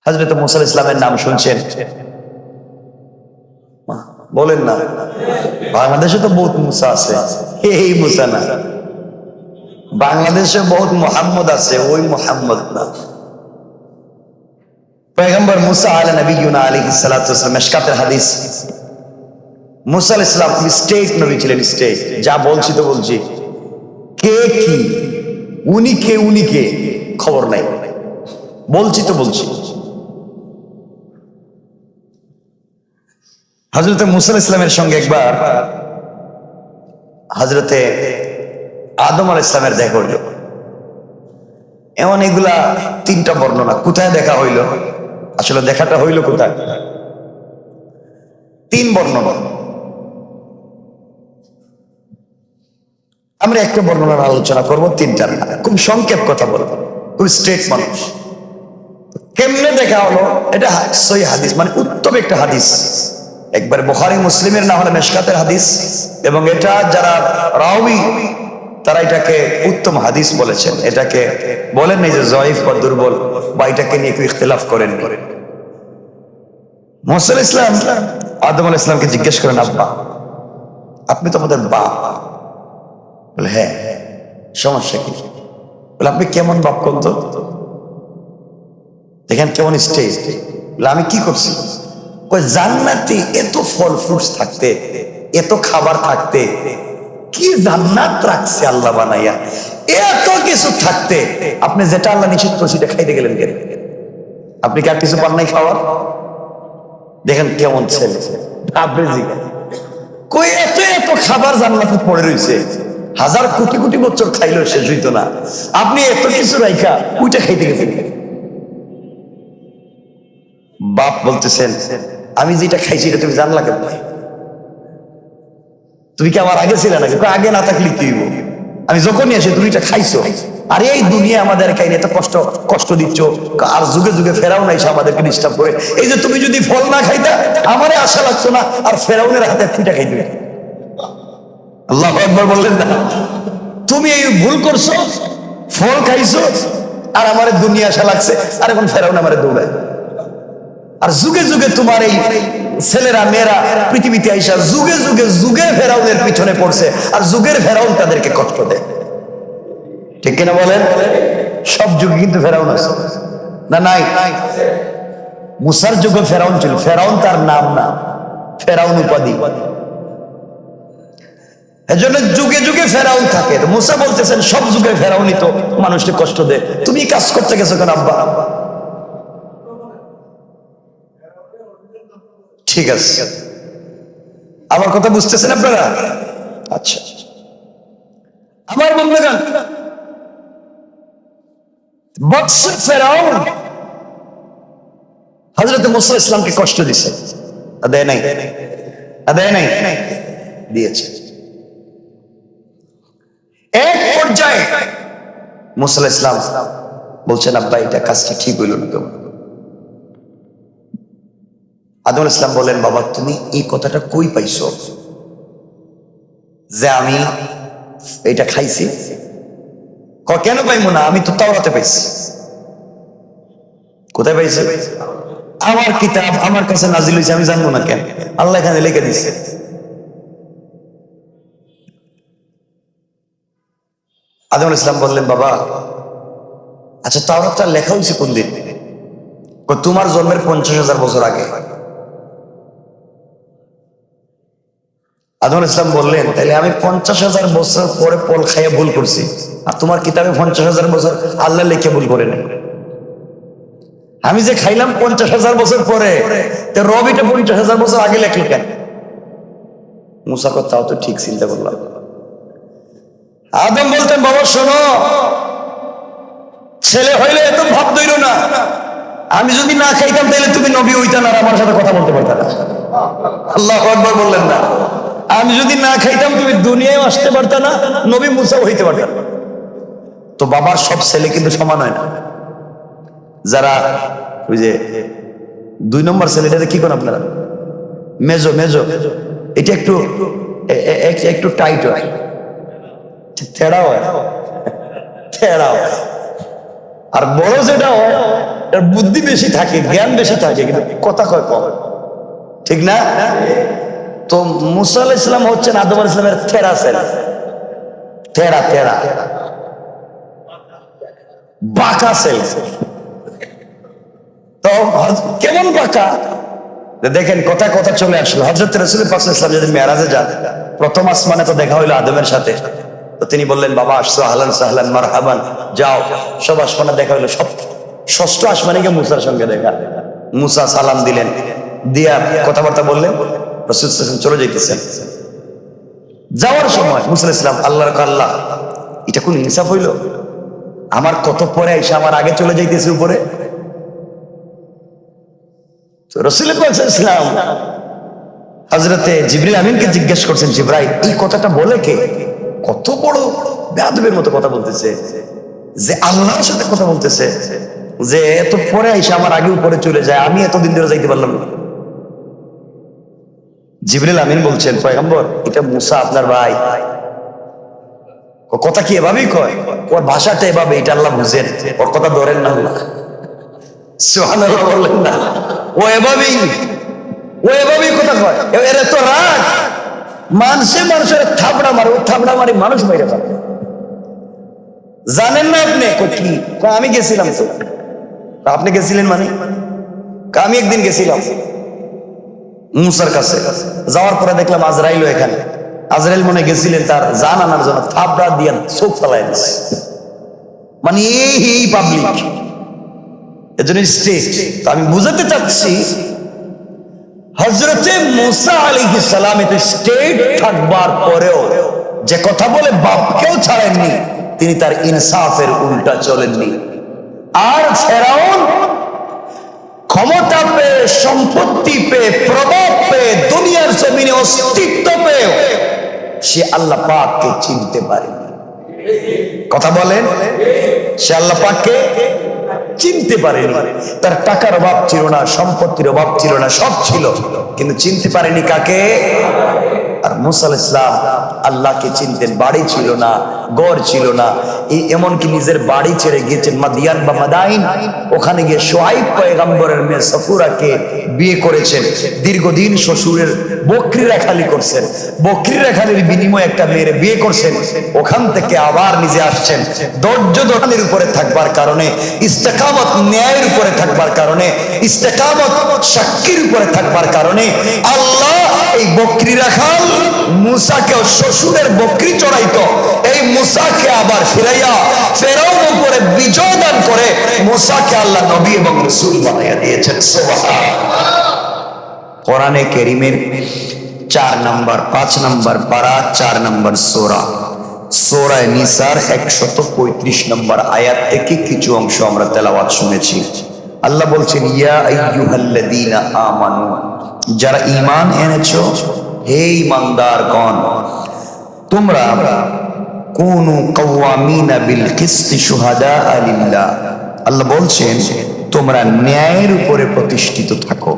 হযরত মুসা আলাইহিস সালামের নাম শুনছেন? বলেন না, বাংলাদেশে তো বহুত মুসা আছে, এই মুসা না। বাংলাদেশে বহুত মুহাম্মদ আছে, ওই মুহাম্মদ না। পয়গম্বর মুসা আলাইহিস সালাতু ওয়াস সালাম, মিশকাতের হাদিস, মুসা আলাইহিস সালাম স্টেট নবী ছিলেন, স্টেট। যা বলছি তো বলছি, কে কি, উনি কে খবর নাই, বলছি তো বলছি। হযরত মুসা আলাইহিস সালামের সঙ্গে একবার হযরতে আদম আলাইহিস সালামের দেখা হইল। এমন এগুলা তিনটা বর্ণনা, কোথায় দেখা হইল, আসলে দেখাটা হইল কোথায়, তিন বর্ণনা। আমরা একটা বর্ণনার আলোচনা করবো, তিনটার না, খুব সংক্ষেপ কথা বলবো, খুব স্ট্রেট মানুষ। কেমনে দেখা হলো, এটা সহিহ হাদিস, মানে উত্তম একটা হাদিস, একবার বুখারী মুসলিমের না হলে মিশকাতের হাদিস, এবং এটা যারা রাওয়ী তারা এটাকে উত্তম হাদিস বলেছেন, এটাকে বলেন নাই যে জয়ীফ বা দুর্বল, বা এটাকে নিয়ে একটু ইখতিলাফ করেন। মুসা আলাইহিস সালাম আদম আলাইহিস সালামকে জিজ্ঞেস করেন, আব্বা আপনি তো আমাদের বাপ। বলে হ্যাঁ, সমস্যা কি? বলে আপনি কেমন বাপ কোন তো, দেখেন কেমন স্টেজ। বলে আমি কি করছি? জান্নাতে এত ফল ফ্রুটস থাকতে, এত খাবার থাকতে, কি জান্নাত রাখছে আল্লাহ বানাইয়া, এত কিছু থাকতে আপনি যেটা আল্লাহ নিষেধ করছে সেটা খাইতে গেলেন কেন? আপনি কি আর কিছু পান নাই খাওয়ার? দেখেন কেমন ছেলে, কই এত এত খাবার জান্নাতে পড়ে রয়েছে, হাজার কোটি কোটি বছর খাইলেও শেষ হইতো না, আপনি এত কিছু রাইখা ওইটা খাইতে গেছেন। বাপ বলতেছেন, আমি যেটা খাইছি এটা তুমি জানলা কেন? তুমি কি আমার আগে ছিলে নাকি? আগে না থাকলে কি হইব? আমি যখনই আসি তুমি এটা খাইছো। আর এই দুনিয়া আমাদের খাইনি, এত কষ্ট দিচ্ছ, আর যুগে যুগে ফেরাউন আইসা আমাদেরকে ডিস্টার্ব করে। এই যে তুমি যদি ফল না খাইতা আমারে আশা লাগতো না, আর ফেরাউনের হাতে পিঠা খাইতে। আল্লাহু আকবার বললেন না? তুমি এই ভুল করছো, ফল খাইছো, আর আমারে দুনিয়া আশা লাগছে, আর এখন ফেরাউন আমারে দৌড়ায়। আর যুগে যুগে তোমার এই ছেলেরা মেয়েরা পৃথিবীতে আইসা যুগে যুগে যুগে ফেরাউনের পিছনে পড়ছে, আর যুগের ফেরাউন তাদেরকে কষ্ট দেয়। ঠিক কিনা বলেন? সব যুগে কিন্তু ফেরাউন আছে না? নাই? মুসার যুগে ফেরাউন ছিল, ফেরাউন তার নাম না, ফেরাউন উপাধি। এজন্য যুগে যুগে ফেরাউন থাকে। মুসা বলতেছেন সব যুগে ফেরাউনই তো মানুষকে কষ্ট দেয়, তুমি কাজ করতে গেছো কেন আব্বা? ঠিক আছে, আমার কথা বুঝতেছেন আপনারা? আচ্ছা, আমার বন্ধুগণ, বৎসর ফেরাউন হযরত মুসা আলাইহিস সালামকে কষ্ট দিয়েছে, দেয় নাই? দেয় নাই? দিয়েছে। এক পর্যায়ে মুসা আলাইহিস সালাম বলছেন, আব্বা এটা কাজটা ঠিক হইল না। আদম আলাইহিস সালাম বলেন, বাবা তুমি এই কথাটা কই পাইছো যে আমি এটা খাইছি? কেন পাইবো না, আমি তো তাওরাতে পাইছি। কোথায় পাইছে? আমার কিতাব আমার কাছে নাজিল হয়েছে, আমি জানবো না কেন? আল্লাহ এখানে লিখে দিচ্ছে। আদম আলাইহিস সালাম বললেন, বাবা আচ্ছা তাওরাতটা লেখা হয়েছে কোন দিন? তোমার জন্মের 50,000 বছর আগে। আদম আলাইহিস সালাম বললেন, তাহলে আমি 50,000 বছর পরে ফল খাইয়া ভুল করছি, আর তোমার কিতাবে 50,000 বছর আল্লাহ লিখে ভুল করে নেই। আমি যে খাইলাম 50,000 বছর পরে, রবিটা 50,000 বছর আগে লেখলো কেন? মুসা কথাও তো ঠিক চিন্তা করলাম। আদম বলতেন, বাবা শোনো, ছেলে হইলে এত ভাব ধরো না, আমি যদি না খাইতাম তাহলে তুমি নবী হইতা না, আর আমার সাথে কথা বলতে পারতা না। আল্লাহু আকবার বললেন না? আমি যদি না খাইতাম তুমি দুনিয়ায় আসতে পারতা না, নবী মুসা হইতে পারতা না। তো বাবার সব ছেলে কিন্তু সমান হয় না। যারা ওই যে 2 নম্বর ছেলেটাতে কি করেন আপনারা, মেজো মেজো, এটা একটু একটু টাইট হয়, থেড়া হয়, থেড়া হয়। আর বড় যেটা হয় এর বুদ্ধি বেশি থাকে, জ্ঞান বেশি থাকে, কিন্তু কথা কয় কম, ঠিক না? তো মুসা আলাইহিস সালাম হচ্ছেন আদম আলাইহিস সালামের থেরা সেল, থেরা থেরা বাঁকা সেল। তো কেমন বাঁকা দেখেন, কথা কথা চলে আসলো। হযরত রাসূল পাক সাল্লাল্লাহু আলাইহি ওয়াসাল্লাম যদি মেরাজে যান, প্রথম আসমানে তো দেখা হইলো আদমের সাথে। তো তিনি বললেন, বাবা আসছো, আহলান সাহলান মারহাবান, যাও। সব আসমানে দেখা হইলো, সব ষষ্ঠ আসমানে গিয়ে মুসার সঙ্গে দেখা। মুসা সালাম দিলেন, দিয়া কথাবার্তা বললেন, রাসূল সাল্লাল্লাহু আলাইহি ওয়াসাল্লাম চলে যাইতেছেন। যাওয়ার সময় মুসা আলাইহিস সালাম আল্লাহর আল্লাহ, এটা কোন ইনসাফ হইল? আমার কত পরে এসে আমার আগে চলে যাইতেছে উপরে। রাসূল পাক সাল্লাল্লাহু আলাইহি ওয়াসাল্লাম হযরতে জিবরিল আমিনকে জিজ্ঞেস করছেন, জিবরাইল এই কথাটা বলে কে? কত বড় বেয়াদবের মতো কথা বলতেছে, যে আল্লাহর সাথে কথা বলতেছে, যে এত পরে এসে আমার আগে উপরে চলে যায়, আমি এতদিন ধরে যাইতে পারলাম না। জিবরিল আমিন বলছেন, পয়গম্বর এটা মুসা আপনার ভাই। কথা কি এভাবেই কয়? ওর ভাষাটা এভাবে, এটা আল্লাহ বুঝেন, ওর কথা ধরেন না। আল্লাহ সুবহানাল্লাহ বললেন না, ও এভাবেই কথা কয়। এর তো রাগ, মানুষের থাবড়া মারে, ও থাবড়া মারি মানুষ মেরে ফেলে। জানেন না আপনি? কি আমি গেছিলাম তো। আপনি গেছিলেন মানে? আমি একদিন গেছিলাম মুসার কাছে, যাওয়ার পরে দেখলাম আজরাইল এখানে। আজরাইল মনে গেছিলেন তার জান আনার জন্য, থাবড়া দিয়ে চোখ ফেলাই দিচ্ছে। মানে এই পাবলিক, এর জন্য স্টেট। আমি বুঝাতে চাচ্ছি, হযরতে মুসা আলাইহিস সালাম এতে স্টেট থাকবার পরেও যে কথা বলে বাপকেও ছাড়েননি, তিনি তার ইনসাফের উল্টা চলেননি। আর ফেরাউন ক্ষমতা পেয়ে, সম্পত্তি পেয়ে, প্রভাব পেয়ে, দুনিয়ার জমিনে অস্তিত্ব পেয়ে সে আল্লাহ পাককে চিনতে পারেনি। কথা বলেন, সে আল্লাহ পাককে চিনতে পারেনি। তার টাকার অভাব ছিল না, সম্পত্তির অভাব ছিল না, সব ছিল, কিন্তু চিনতে পারেনি কাকে? আর মুসা আলাইহিস সালাম আল্লাহকে চিনতেন। বাড়ি ছিল না, ঘর ছিল না, এমনকি নিজের বাড়ি ছেড়ে গিয়েছেন মাদিয়ান বা মাদাইন, ওখানে গিয়ে শুআইব পয়গম্বরের মেয়ে সফুরাকে বিয়ে করেছেন। দীর্ঘদিন শ্বশুরের বকরিরা খালি করছেন, বকরিরা খালির বিনিময়ে একটা মেয়ের বিয়ে করছেন। ওখান থেকে আবার নিজে আসছেন। ধৈর্য ধরনের উপরে থাকবার কারণে, ইস্তেকামত ন্যায়ের উপরে থাকবার কারণে, ইস্তেকামত সাক্ষীর উপরে থাকবার কারণে আল্লাহ এই বকরিরা খাল মুসাকে শ্বশুরের বকরি চড়াইতো, এই মুসাকে আবার ফিরাইয়া ফেরাউন উপরে বিজয় দান করে মুসাকে আল্লাহ নবী এবং রাসূল বানাইয়া দিয়েছেন। সুবহানাল্লাহ। কোরআনে কারীমের 4 নম্বর 5 নম্বর পারা 4 নম্বর সূরা, সূরা নিসার 135 নম্বর আয়াত থেকে কিছু অংশ আমরা তেলাওয়াত শুনেছি। আল্লাহ বলছেন, ইয়া আইয়ুহাল্লাযীনা আমানু, যারা ঈমান এনেছো, হে ঈমানদারগণ, তোমরা কুনু কাওয়ামিনা বিল কিসতি শুহাদা লিল্লাহ, আল্লাহ বলছেন তোমরা ন্যায়ের উপরে প্রতিষ্ঠিত থাকো।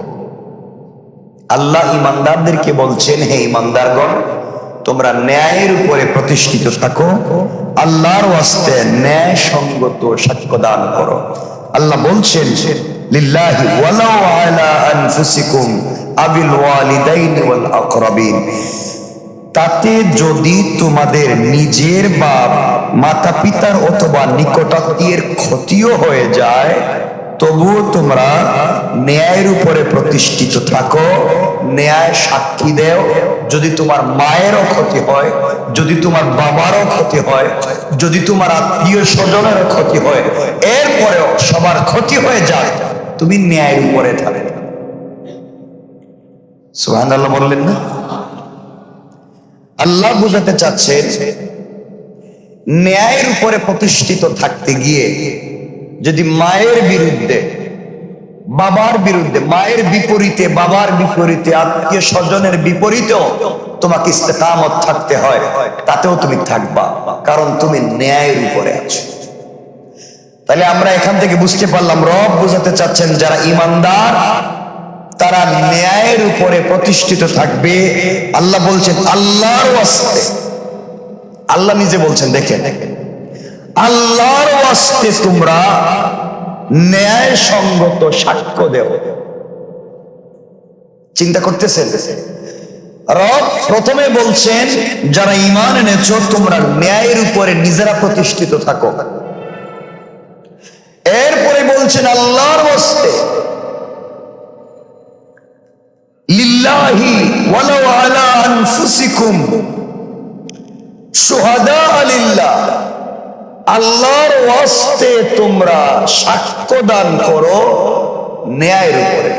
আল্লাহ ঈমানদারদেরকে বলছেন, হে ঈমানদারগণ, তোমরা ন্যায়ের উপরে প্রতিষ্ঠিত থাকো, আল্লাহর ওয়াস্তে ন্যায় সঙ্গত সাক্ষ্য দান করো। আল্লাহ বলছেন, লিল্লাহি ওয়ালাউ আলা আনফুসিকুম আবিল ওয়ালিদাইনি ওয়াল আকরাবিন, তাতে যদি তোমাদের নিজের বা মাতা পিতার অথবা নিকটাত্মীয়ের ক্ষতিও হয়ে যায়, তবুও তোমরা ন্যায়ের উপরে প্রতিষ্ঠিত থাকো, ন্যায় সাক্ষী দেও। যদি তোমার মায়েরও ক্ষতি হয়, যদি তোমার বাবারও ক্ষতি হয়, যদি তোমার আত্মীয় স্বজনেরও ক্ষতি হয়, এরপরেও সবার ক্ষতি হয়ে যায়, তুমি ন্যায়ের উপরে থাকো। সুবহানাল্লাহ বললেন না? আল্লাহ বুঝাতে চাচ্ছেন, ন্যায়ের উপরে প্রতিষ্ঠিত থাকতে গিয়ে যদি মায়ের বিরুদ্ধে, বাবার বিরুদ্ধে, মায়ের বিপরীতে, বাবার বিপরীতে, আত্মীয় স্বজনের বিপরীতেও তোমাকে ইস্তেকামত থাকতে হয়, তাতেও তুমি থাকবা, কারণ তুমি ন্যায়ের উপরে আছো। তাহলে আমরা এখান থেকে বুঝতে পারলাম, রব বুঝাতে চাচ্ছেন যারা ঈমানদার তারা ন্যায়ের উপরে প্রতিষ্ঠিত থাকবে। আল্লাহ বলছেন আল্লাহর ওয়াস্তে, আল্লাহ নিজে বলছেন, দেখেন আল্লাহর ওয়াস্তে তোমরা ন্যায় সঙ্গত সাক্ষ্য দেও। চিন্তা করতেছেন, রব প্রথমে বলছেন যারা ঈমান এনেছো তোমরা ন্যায়ের উপরে নিজেরা প্রতিষ্ঠিত থাকো। এরপরে বলছেন আল্লাহর ওয়াস্তে, লিল্লাহি ওয়ালাউ আলা আনফুসিকুম শুহাদা লিল্লাহ, আল্লাহর ওয়াস্তে তোমরা সাক্ষ্য দান করো ন্যায়ের উপরে।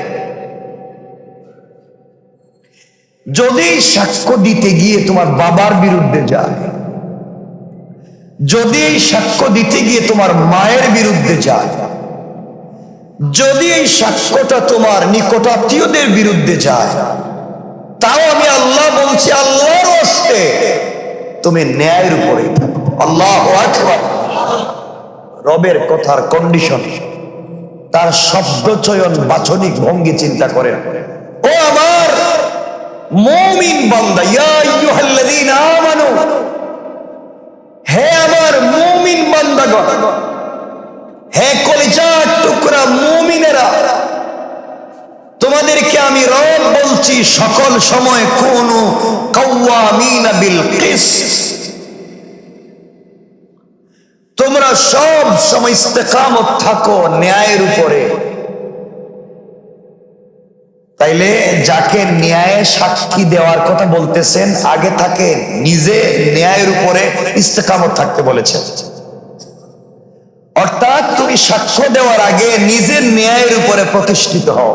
যদি সাক্ষ্য দিতে গিয়ে তোমার বাবার বিরুদ্ধে যায়, যদি এই সাক্ষ্য দিতে গিয়ে তোমার মায়ের বিরুদ্ধে যায়, যদি এই সাক্ষ্যটা তোমার নিকটাত্মীয়দের বিরুদ্ধে যায়, তাও আমি আল্লাহ বলছি আল্লাহর ওয়াস্তে তুমি ন্যায়ের উপরে থাকো। আল্লাহু আকবার। রবের কথার কন্ডিশন, তার শব্দ চয়ন বাচনিক ভঙ্গি চিন্তা করেন। ও আমার মুমিন বান্দা, ইয়া আইয়ুহাল্লাযীনা আমানু, হে আমার মুমিন বান্দাগণ, হে কলিজার টুকরা মুমিনেরা, তোমাদেরকে আমি রব বলছি সকল সময় কুনু কাওয়ামিনা বিল কিসত, তোমরা সব সময় ইস্তেকামত থাকো ন্যায়ের উপরে। তাইলে যাকে ন্যায় সাক্ষী দেওয়ার কথা বলতেছেন, আগে তাকে নিজে ন্যায়ের উপরে ইস্তেকামত থাকতে বলেছেন। অর্থাৎ তুমি সাক্ষ্য দেওয়ার আগে নিজের ন্যায়ের উপরে প্রতিষ্ঠিত হও।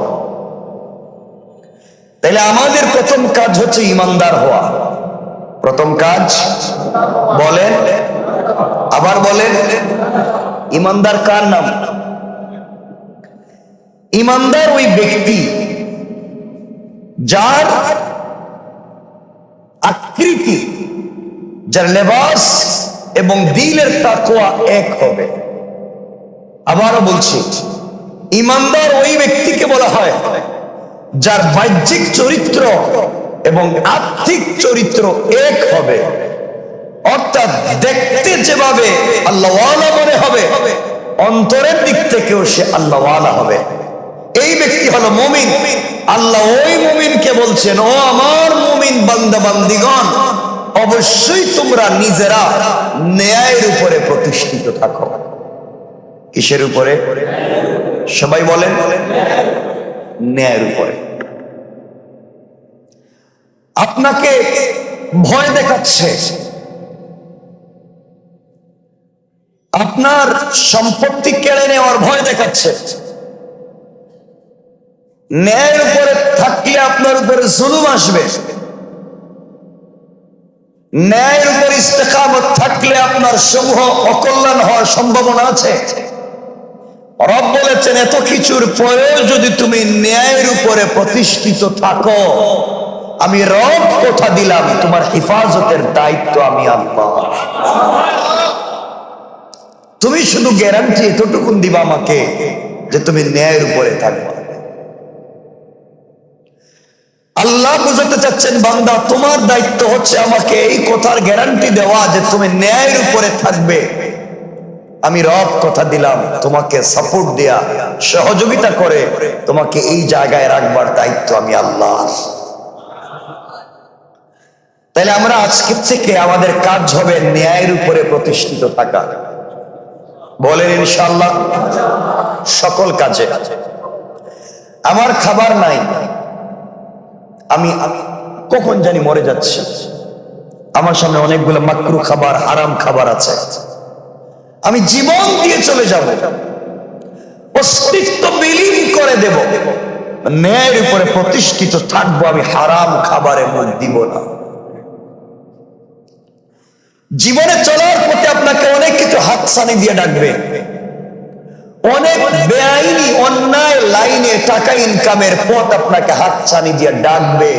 তাইলে আমাদের প্রথম কাজ হচ্ছে ইমানদার হওয়া। প্রথম কাজ বলেন, আবার বলেন, ইমানদার কার নাম? ইমানদার ওই ব্যক্তি যার আকৃতি, যার লেবাস এবং দিলের তাকওয়া এক হবে। আবারও বলছি, ইমানদার ওই ব্যক্তিকে বলা হয় যার বাহ্যিক চরিত্র এবং আত্মিক চরিত্র এক হবে। অর্থাৎ দেখতে যেভাবে আল্লাহওয়ালা মনে হবে, অন্তরের দিক থেকেও সে আল্লাহওয়ালা হবে। এই ব্যক্তি হলো মুমিন। আল্লাহ ওই মুমিনকে বলছেন, ও আমার মুমিন বান্দা বান্দিগণ, অবশ্যই তোমরা নিজেরা ন্যায়ের উপরে প্রতিষ্ঠিত থাকো। কিসের উপরে? সবাই বলেন, ন্যায়ের উপরে। আপনাকে ভয় দেখাচ্ছে, আপনার সম্পত্তি কেড়ে নেওয়ার ভয় দেখাচ্ছে, ন্যায়ের উপরে থাকলে আপনার উপরে জুলুম আসবে, ন্যায়ের উপর ইস্তেকামত থাকলে আপনার সমূহ অকল্যাণ হওয়ার সম্ভাবনা আছে। রব বলেছেন এত কিছুর পরেও যদি তুমি ন্যায়ের উপরে প্রতিষ্ঠিত থাকো, আমি রব কথা দিলাম তোমার হেফাজতের দায়িত্ব আমি আল্লাহ। তুমি শুধু গ্যারান্টি এতটুকুন দিবা আমাকে যে তুমি ন্যায়ের উপরে থাকবে। আল্লাহ বুঝাতে চাচ্ছেন, বান্দা তোমার দায়িত্ব হচ্ছে আমাকে এই কথার গ্যারান্টি দেওয়া যে তুমি ন্যায়ের উপরে থাকবে। আমি রব কথা দিলাম তোমাকে সাপোর্ট দেয়া, সহযোগিতা করে তোমাকে এই জায়গায় রাখবার দায়িত্ব আমি আল্লাহ। তাহলে আমরা আজকের থেকে আমাদের কাজ হবে ন্যায়ের উপরে প্রতিষ্ঠিত থাকা। বলেন ইনশাআল্লাহ। সকল কাজে। আমার খাবার নাই, আমি কখন জানি মরে যাচ্ছি, আমার সামনে অনেকগুলো মাকরু খাবার, হারাম খাবার আছে, আমি জীবন দিয়ে চলে যাব, অস্তিত্ব বিলীন করে দেব, ন্যায়ের উপরে প্রতিষ্ঠিত থাকবো, আমি হারাম খাবারের মুখ দিব না। জীবনে চলার পথে আপনাকে অনেক কিছু হাতছানি দিয়ে ডাকবে, অনেক বেআইনি অন্যায় লাইনে টাকা ইনকামের পথ আপনাকে হাতছানি দিয়ে ডাকবে।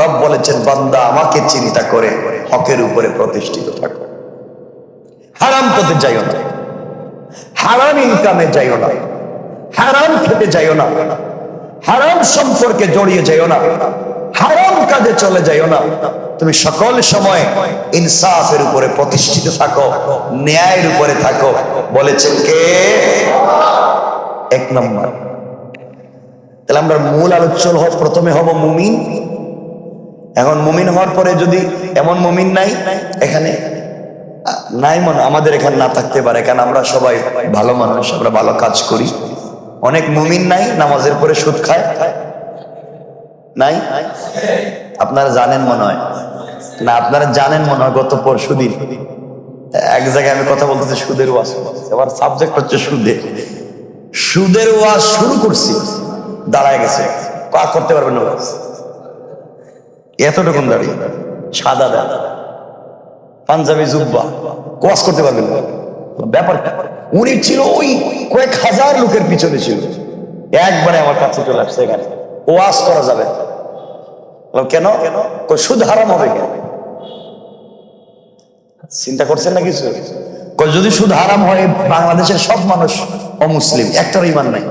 রব বলেছেন, বান্দা আমাকে চিন্তা করে হকের উপরে প্রতিষ্ঠিত থাকো, হারাম পথে যাইও না, হারাম ইনকামে যাইও না, হারাম খেতে যাইও না, হারাম সম্পর্কে জড়িয়ে যাইও না, হারাম কাজে চলে যাইও না, তুমি সকল সময় ইনসাফের উপরে প্রতিষ্ঠিত থাকো, ন্যায়ের উপরে থাকো। বলেছেন কে? এক নম্বর। তাহলে আমরা মূল আলোচ্য প্রথমে হব মুমিন। এখন মুমিন হওয়ার পরে যদি এমন মুমিন নাই এখানে, নাই মনে আমাদের এখানে না থাকতে পারে, কারণ আমরা সবাই ভালো মানুষ, আমরা ভালো কাজ করি। অনেক মুমিন নাই, নামাজের পরে সুদ খায়, নাই? আপনারা জানেন মনে হয় না, আপনারা জানেন মনে হয় গত পরশুদিন এক জায়গায় আমি কথা বলতেছি সুদের ওয়াজ, আমার সাবজেক্ট হচ্ছে সুদের ওয়াজ শুরু করছি, দাঁড়ায় গেছে, কা করতে পারবেন না ওয়াজ, এতটুকুন দাঁড়িয়ে, সাদা দেয়, পাঞ্জাবি জুব্বা, ওয়াজ করতে পারবেন না। ব্যাপার উনি ছিল ওই কয়েক হাজার লোকের পিছনে ছিল, একবারে আমার কাছে চলে আসছে, এখানে ওয়াজ করা যাবে কেন? সুদ হারাম হবে কেন? চিন্তা করছেন না কিছু? যদি সুদ হারাম হয়, বাংলাদেশের সব মানুষ অমুসলিম, একটার ইমান নাই।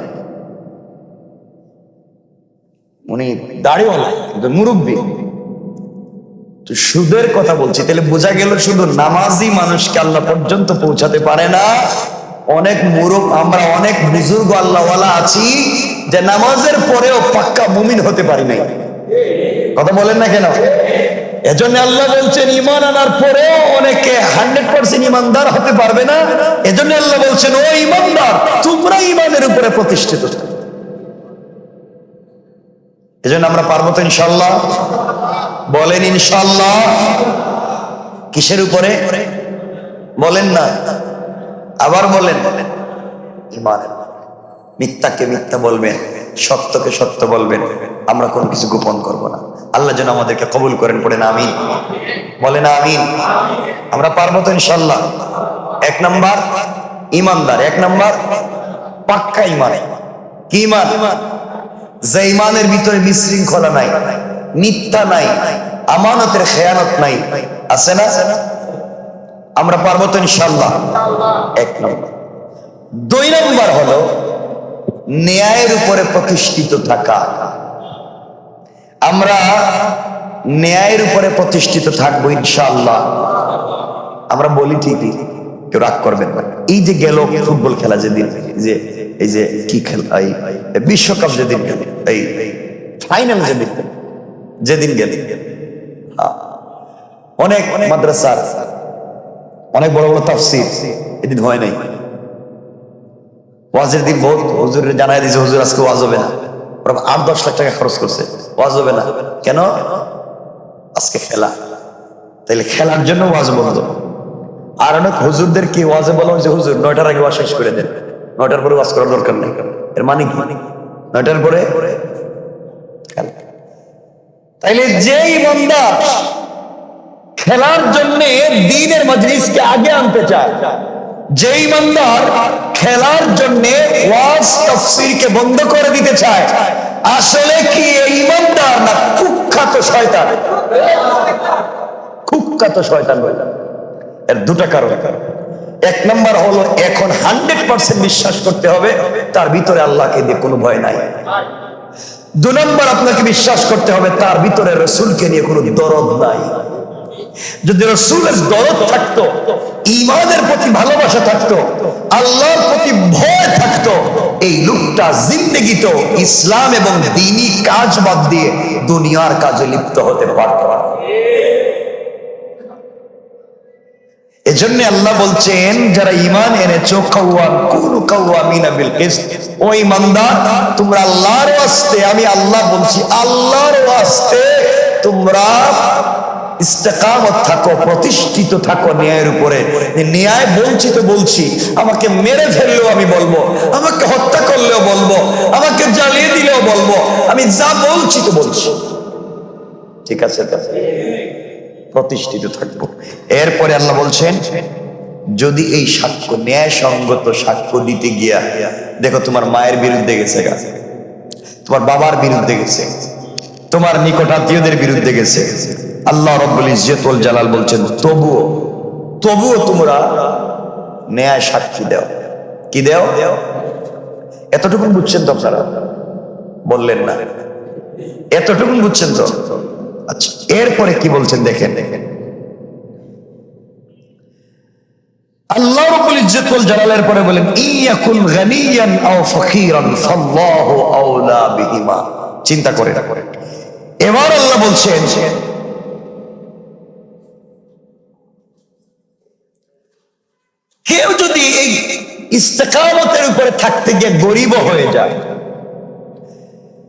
উনি দাড়িওয়ালা কিন্তু মুরব্বী, তো সুদের কথা বলছি, তাহলে বোঝা গেল শুধু নামাজি মানুষকে আল্লাহ পর্যন্ত পৌঁছাতে পারে না। অনেক আমরা অনেক বুজুর্গ আল্লাহওয়ালা আছি যে নামাজের পরেও পাক্কা মুমিন হতে পারি নাই। কথা বলেন না কেন? এজন্য আল্লাহ বলছেন ঈমান আনার পরেও অনেকে 100% ঈমানদার হতে পারবে না। এজন্য আল্লাহ বলছেন, ও ঈমানদার, তোমরা ঈমানের উপরে প্রতিষ্ঠিত থাকো। এজন্য আমরা পারবো তো ইনশাআল্লাহ? বলেন ইনশাআল্লাহ। কিসের উপরে বলেন না, আবার বলেন, ঈমানের। মিথ্যাকে মিথ্যা বলবেন, সত্যকে সত্য বলবেন, আমরা কোনো কিছু গোপন করব না। আল্লাহ যেন আমাদেরকে কবুল করেন, পড়েন আমিন, বলেন আমিন। আমরা পারবো তো ইনশাআল্লাহ? এক নাম্বার ঈমানদার, এক নাম্বার পাক্কা ঈমান। কি ঈমান? যে ঈমানের ভিতরে বিশৃঙ্খলা নাই, মিথ্যা নাই, আমানতের খেয়ানত নাই, আছে না? আমরা পারবো তো ইনশাআল্লাহ? এক নম্বর। দুই নম্বর হলো ন্যায়ের উপরে প্রতিষ্ঠিত থাকা। আমরা ন্যায়ের উপরে প্রতিষ্ঠিত থাকবো ইনশাআল্লাহ। আমরা বলি ঠিকই, কেউ রাগ করবেন না। এই যে গেল ফুটবল খেলা যেদিন, যে এই যে কি খেলা, এই বিশ্বকাপ যেদিন গেল, এই ফাইনাল যেদিন গেল, অনেক মাদ্রাসার অনেক বড় বড় তাফসীর এদিন হয় নাই। ওয়াজের দিন বহুত হুজুরের জানাই দিয়েছে, হুজুর আজকে ওয়াজ হবে না। 8-10 লাখ টাকা খরচ করছে, ওয়াজ হবে না কেন? আজকে খেলা, তাইলে খেলার জন্য ওয়াজ বন্ধ। আর অনেক হুজুরদের কি ওয়াজে বলা হয়েছে, হুজুর 9টার আগে ওয়াজ শেষ করে দেন, 9টার পরে ওয়াজ করার দরকার নেই। এর মানে কি? 9টার পরে খেলা। তাইলে যে ইমানদার খেলার জন্য দ্বীনের মজলিসকে আগে আনতে চায়, যে ইমানদার খেলার জন্য ওয়াজ তাফসীরকে বন্ধ করে দিতে চায়, আসলে কি এই ইমানদার না কুখ্যাত শয়তান? কুখ্যাত শয়তান বলে। এর দুটা কারণ। এক নম্বর হলো এখন 100% বিশ্বাস করতে হবে তার ভিতরে আল্লাহকে দিয়ে কোনো ভয় নাই। 2 নম্বর আপনাকে বিশ্বাস করতে হবে তার ভিতরে রাসূলকে নিয়ে কোনো দরদ নাই। যদি রাসূলের দরদ থাকতো, ঈমানের প্রতি ভালোবাসা থাকতো, আল্লাহর প্রতি ভয় থাকতো, এই লোকটা জিন্দেগিতে ইসলাম এবং দ্বীনি কাজ বাদ দিয়ে দুনিয়ার কাজে লিপ্ত হতে পারত না। এজন্য আল্লাহ বলছেন, যারা ঈমান এনেছো কুনু কাওয়ামিনা বিল কিসত, ও ঈমানদার, তোমরা আল্লাহর ওয়াস্তে, আমি আল্লাহ বলছি, আল্লাহর ওয়াস্তে তোমরা ইস্তেকামত থাকো, প্রতিষ্ঠিত থাকো ন্যায়ের উপরে। ন্যায় বলছি তো বলছি, আমাকে মেরে ফেললেও আমি বলবো, আমাকে হত্যা করলেও বলবো, আমাকে জ্বালিয়ে দিলেও বলবো, আমি যা বলছি তো বলছি। ঠিক আছে, প্রতিষ্ঠিত থাকবো। এরপরে আল্লাহ বলছেন, যদি এই সাক্ষ্য ন্যায় সঙ্গত সাক্ষ্য দিতে গিয়া দেখো তোমার মায়ের বিরুদ্ধে গেছে, তোমার বাবার বিরুদ্ধে গেছে, তোমার নিকটাত্মীয়দের বিরুদ্ধে গেছে, আল্লাহ রাব্বুল ইজ্জত ওয়াল জালাল বলছেন, তবুও তোমরা ন্যায় সাক্ষী দাও। কি দাও? এতটুকু বুঝছেন তো আপনারা? বললেন না? এতটুকু বুঝছেন তো? আচ্ছা, এরপরে কি বলছেন দেখেন, আল্লাহ রাব্বুল ইজ্জত ওয়াল জালালের পরে বলেন ইয়াকুন গানিয়ান আও ফাকিরান ফাল্লাহু আওলা বিহিমা। চিন্তা করে এবার আল্লাহ বলছেন কেউ যদি এই ইস্তেকামতের উপরে থাকতে গিয়ে গরিব হয়ে যায়,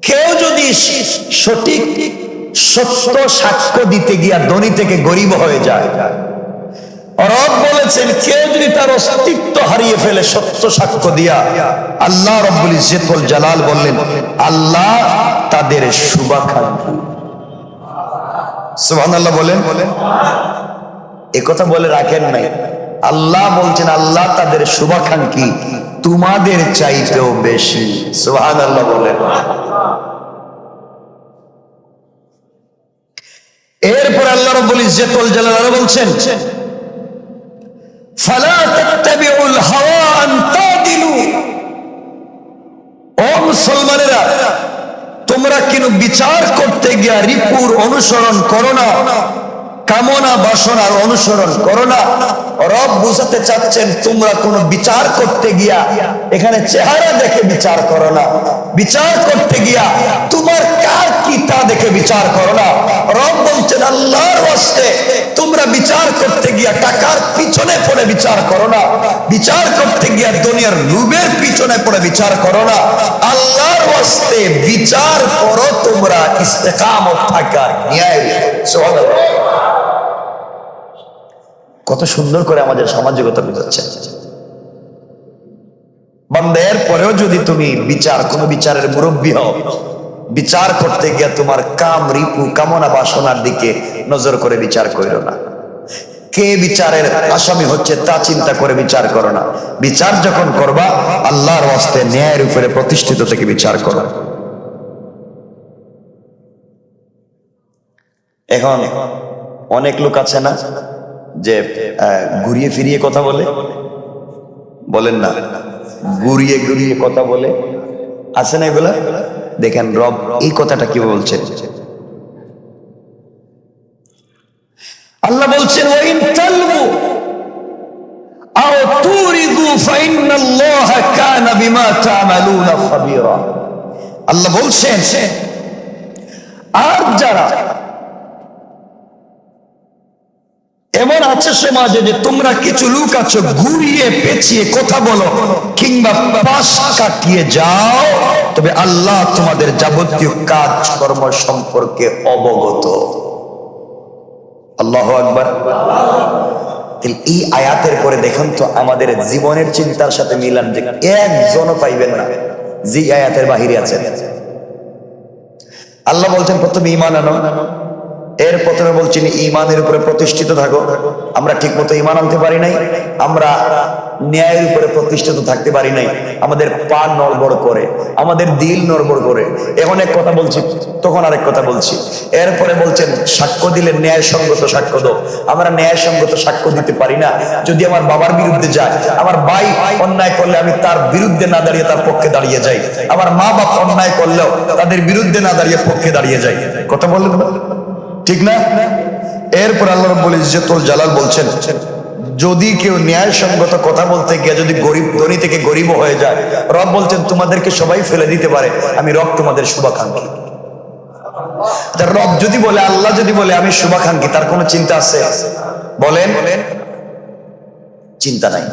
কেউ যদি সঠিক সত্য সাক্ষ্য দিতে গিয়া ধনী থেকে গরিব হয়ে যায়, রব বলেছেন কেউ যদি তার অস্তিত্ব হারিয়ে ফেলে সত্য সাক্ষ্য দিয়া, আল্লাহ রাব্বুল ইজ্জত ওয়াল জালাল বললেন আল্লাহ তাদের শুভাকাঙ্ক্ষী। সুবহানাল্লাহ বলেন। এ কথা বলে রাখেন নাই, আল্লাহ বলছেন আল্লাহ তাদের শুভাকাঙ্ক্ষী তোমাদের চাইতেও বেশি। সুবহানাল্লাহ বলেন। এরপর আল্লাহ রাব্বুল ইজ্জত ওয়াল জালাল আরো বলছেন ফালা তাত্তাবিউল হাওয়া আন তাদিলু। ও মুসলমানেরা, তোমরা কেন বিচার করতে গিয়া রিপুর অনুসরণ করো না, কামনা বাসনার অনুসরণ করো না। রব বুঝাতে চাচ্ছেন তোমরা কোন বিচার করতে গিয়া এখানে চেহারা দেখে বিচার করো না, বিচার করতে গিয়া তোমার কার কি তা দেখে বিচার করো না। রব বলছেন আল্লাহর ওয়াস্তে তোমরা বিচার করতে গিয়া টাকার পিছনে পড়ে বিচার করো না, বিচার করতে গিয়া দুনিয়ার লোভের পিছনে পড়ে বিচার করো না। আল্লাহর ওয়াস্তে বিচার করো তোমরা ইস্তেকামত থাকার ন্যায়। সুবহানাল্লাহ। কত সুন্দর করে আমাদের সামাজিকতা বুঝাচ্ছে। বান্দার পরেও যদি তুমি কোন বিচারের মুরব্বী হও, বিচার করতে গিয়ে তোমার কাম রিপু কামনা বাসনার দিকে নজর করে বিচার করো না। কে বিচারের আসামি হচ্ছে তা চিন্তা করে বিচার করো না। বিচার যখন করবা আল্লাহর ওয়াস্তে ন্যায়ের উপরে প্রতিষ্ঠিত থেকে বিচার করো। এখন অনেক লোক আছে না যে ঘুরিয়ে ফিরিয়ে কথা বলে, বলেন না, ঘুরিয়ে ঘুরিয়ে কথা বলে, আছে না এগুলা? দেখেন রব এই কথাটা কি বলছেন। আল্লাহ বলছেন ওয়াইন তালবু আও তুরিদু ফাইন্নাল্লাহা কানা বিমা তা'মালুনা খাবীরা। আল্লাহ বলছেন আর যারা এমন আছে সমাজে যে তোমরা কিছু লোক আছো ঘুরিয়ে পেঁচিয়ে কথা বলো কিংবা পাশ কাটিয়ে যাও, তবে আল্লাহ তোমাদের যাবতীয় কাজ কর্ম সম্পর্কে অবগত। আল্লাহু আকবার। এই আয়াতের পরে দেখুন তো আমাদের জীবনের চিন্তার সাথে মিলান যে একজনও পাইবেন না যে আয়াতের বাহিরে আছেন। আল্লাহ বলছেন প্রথমে ঈমান আনো, এর প্রথমে বলছেন ঈমানের উপরে প্রতিষ্ঠিত থাকো। আমরা ঠিক মতো ঈমান আনতে পারি নাই, আমরা ন্যায়ের উপরে প্রতিষ্ঠিত থাকতে পারি নাই, আমাদের পা নড়বড় করে, আমাদের দিল নড়বড় করে। এখন এক কথা বলছি তখন আরেক কথা বলছি। এরপরে বলছেন সাক্ষ্য দিলে ন্যায়সঙ্গত সাক্ষ্য দাও। আমরা ন্যায়সঙ্গত সাক্ষ্য দিতে পারি না। যদি আমার বাবার বিরুদ্ধে যায়, আমার ভাই অন্যায় করলে আমি তার বিরুদ্ধে না দাঁড়িয়ে তার পক্ষে দাঁড়িয়ে যাই, আমার মা বাপ অন্যায় করলেও তাদের বিরুদ্ধে না দাঁড়িয়ে পক্ষে দাঁড়িয়ে যাই। কথা বললেন না, ঠিক না? এরপর আল্লাহ রাব্বুল ইজ্জত ওয়াল জালাল বলছেন যদি কেউ ন্যায়সঙ্গত কথা বলতে গিয়ে যদি ধনী থেকে গরিব হয়ে যায়, রব বলছেন তোমাদেরকে সবাই ফেলে দিতে পারে, আমি রব তোমাদের শুভাকাঙ্ক্ষী। রব যদি বলে, আল্লাহ যদি বলে আমি শুভাকাঙ্ক্ষী, তার কোনো চিন্তা আছে? বলেন, চিন্তা নাই।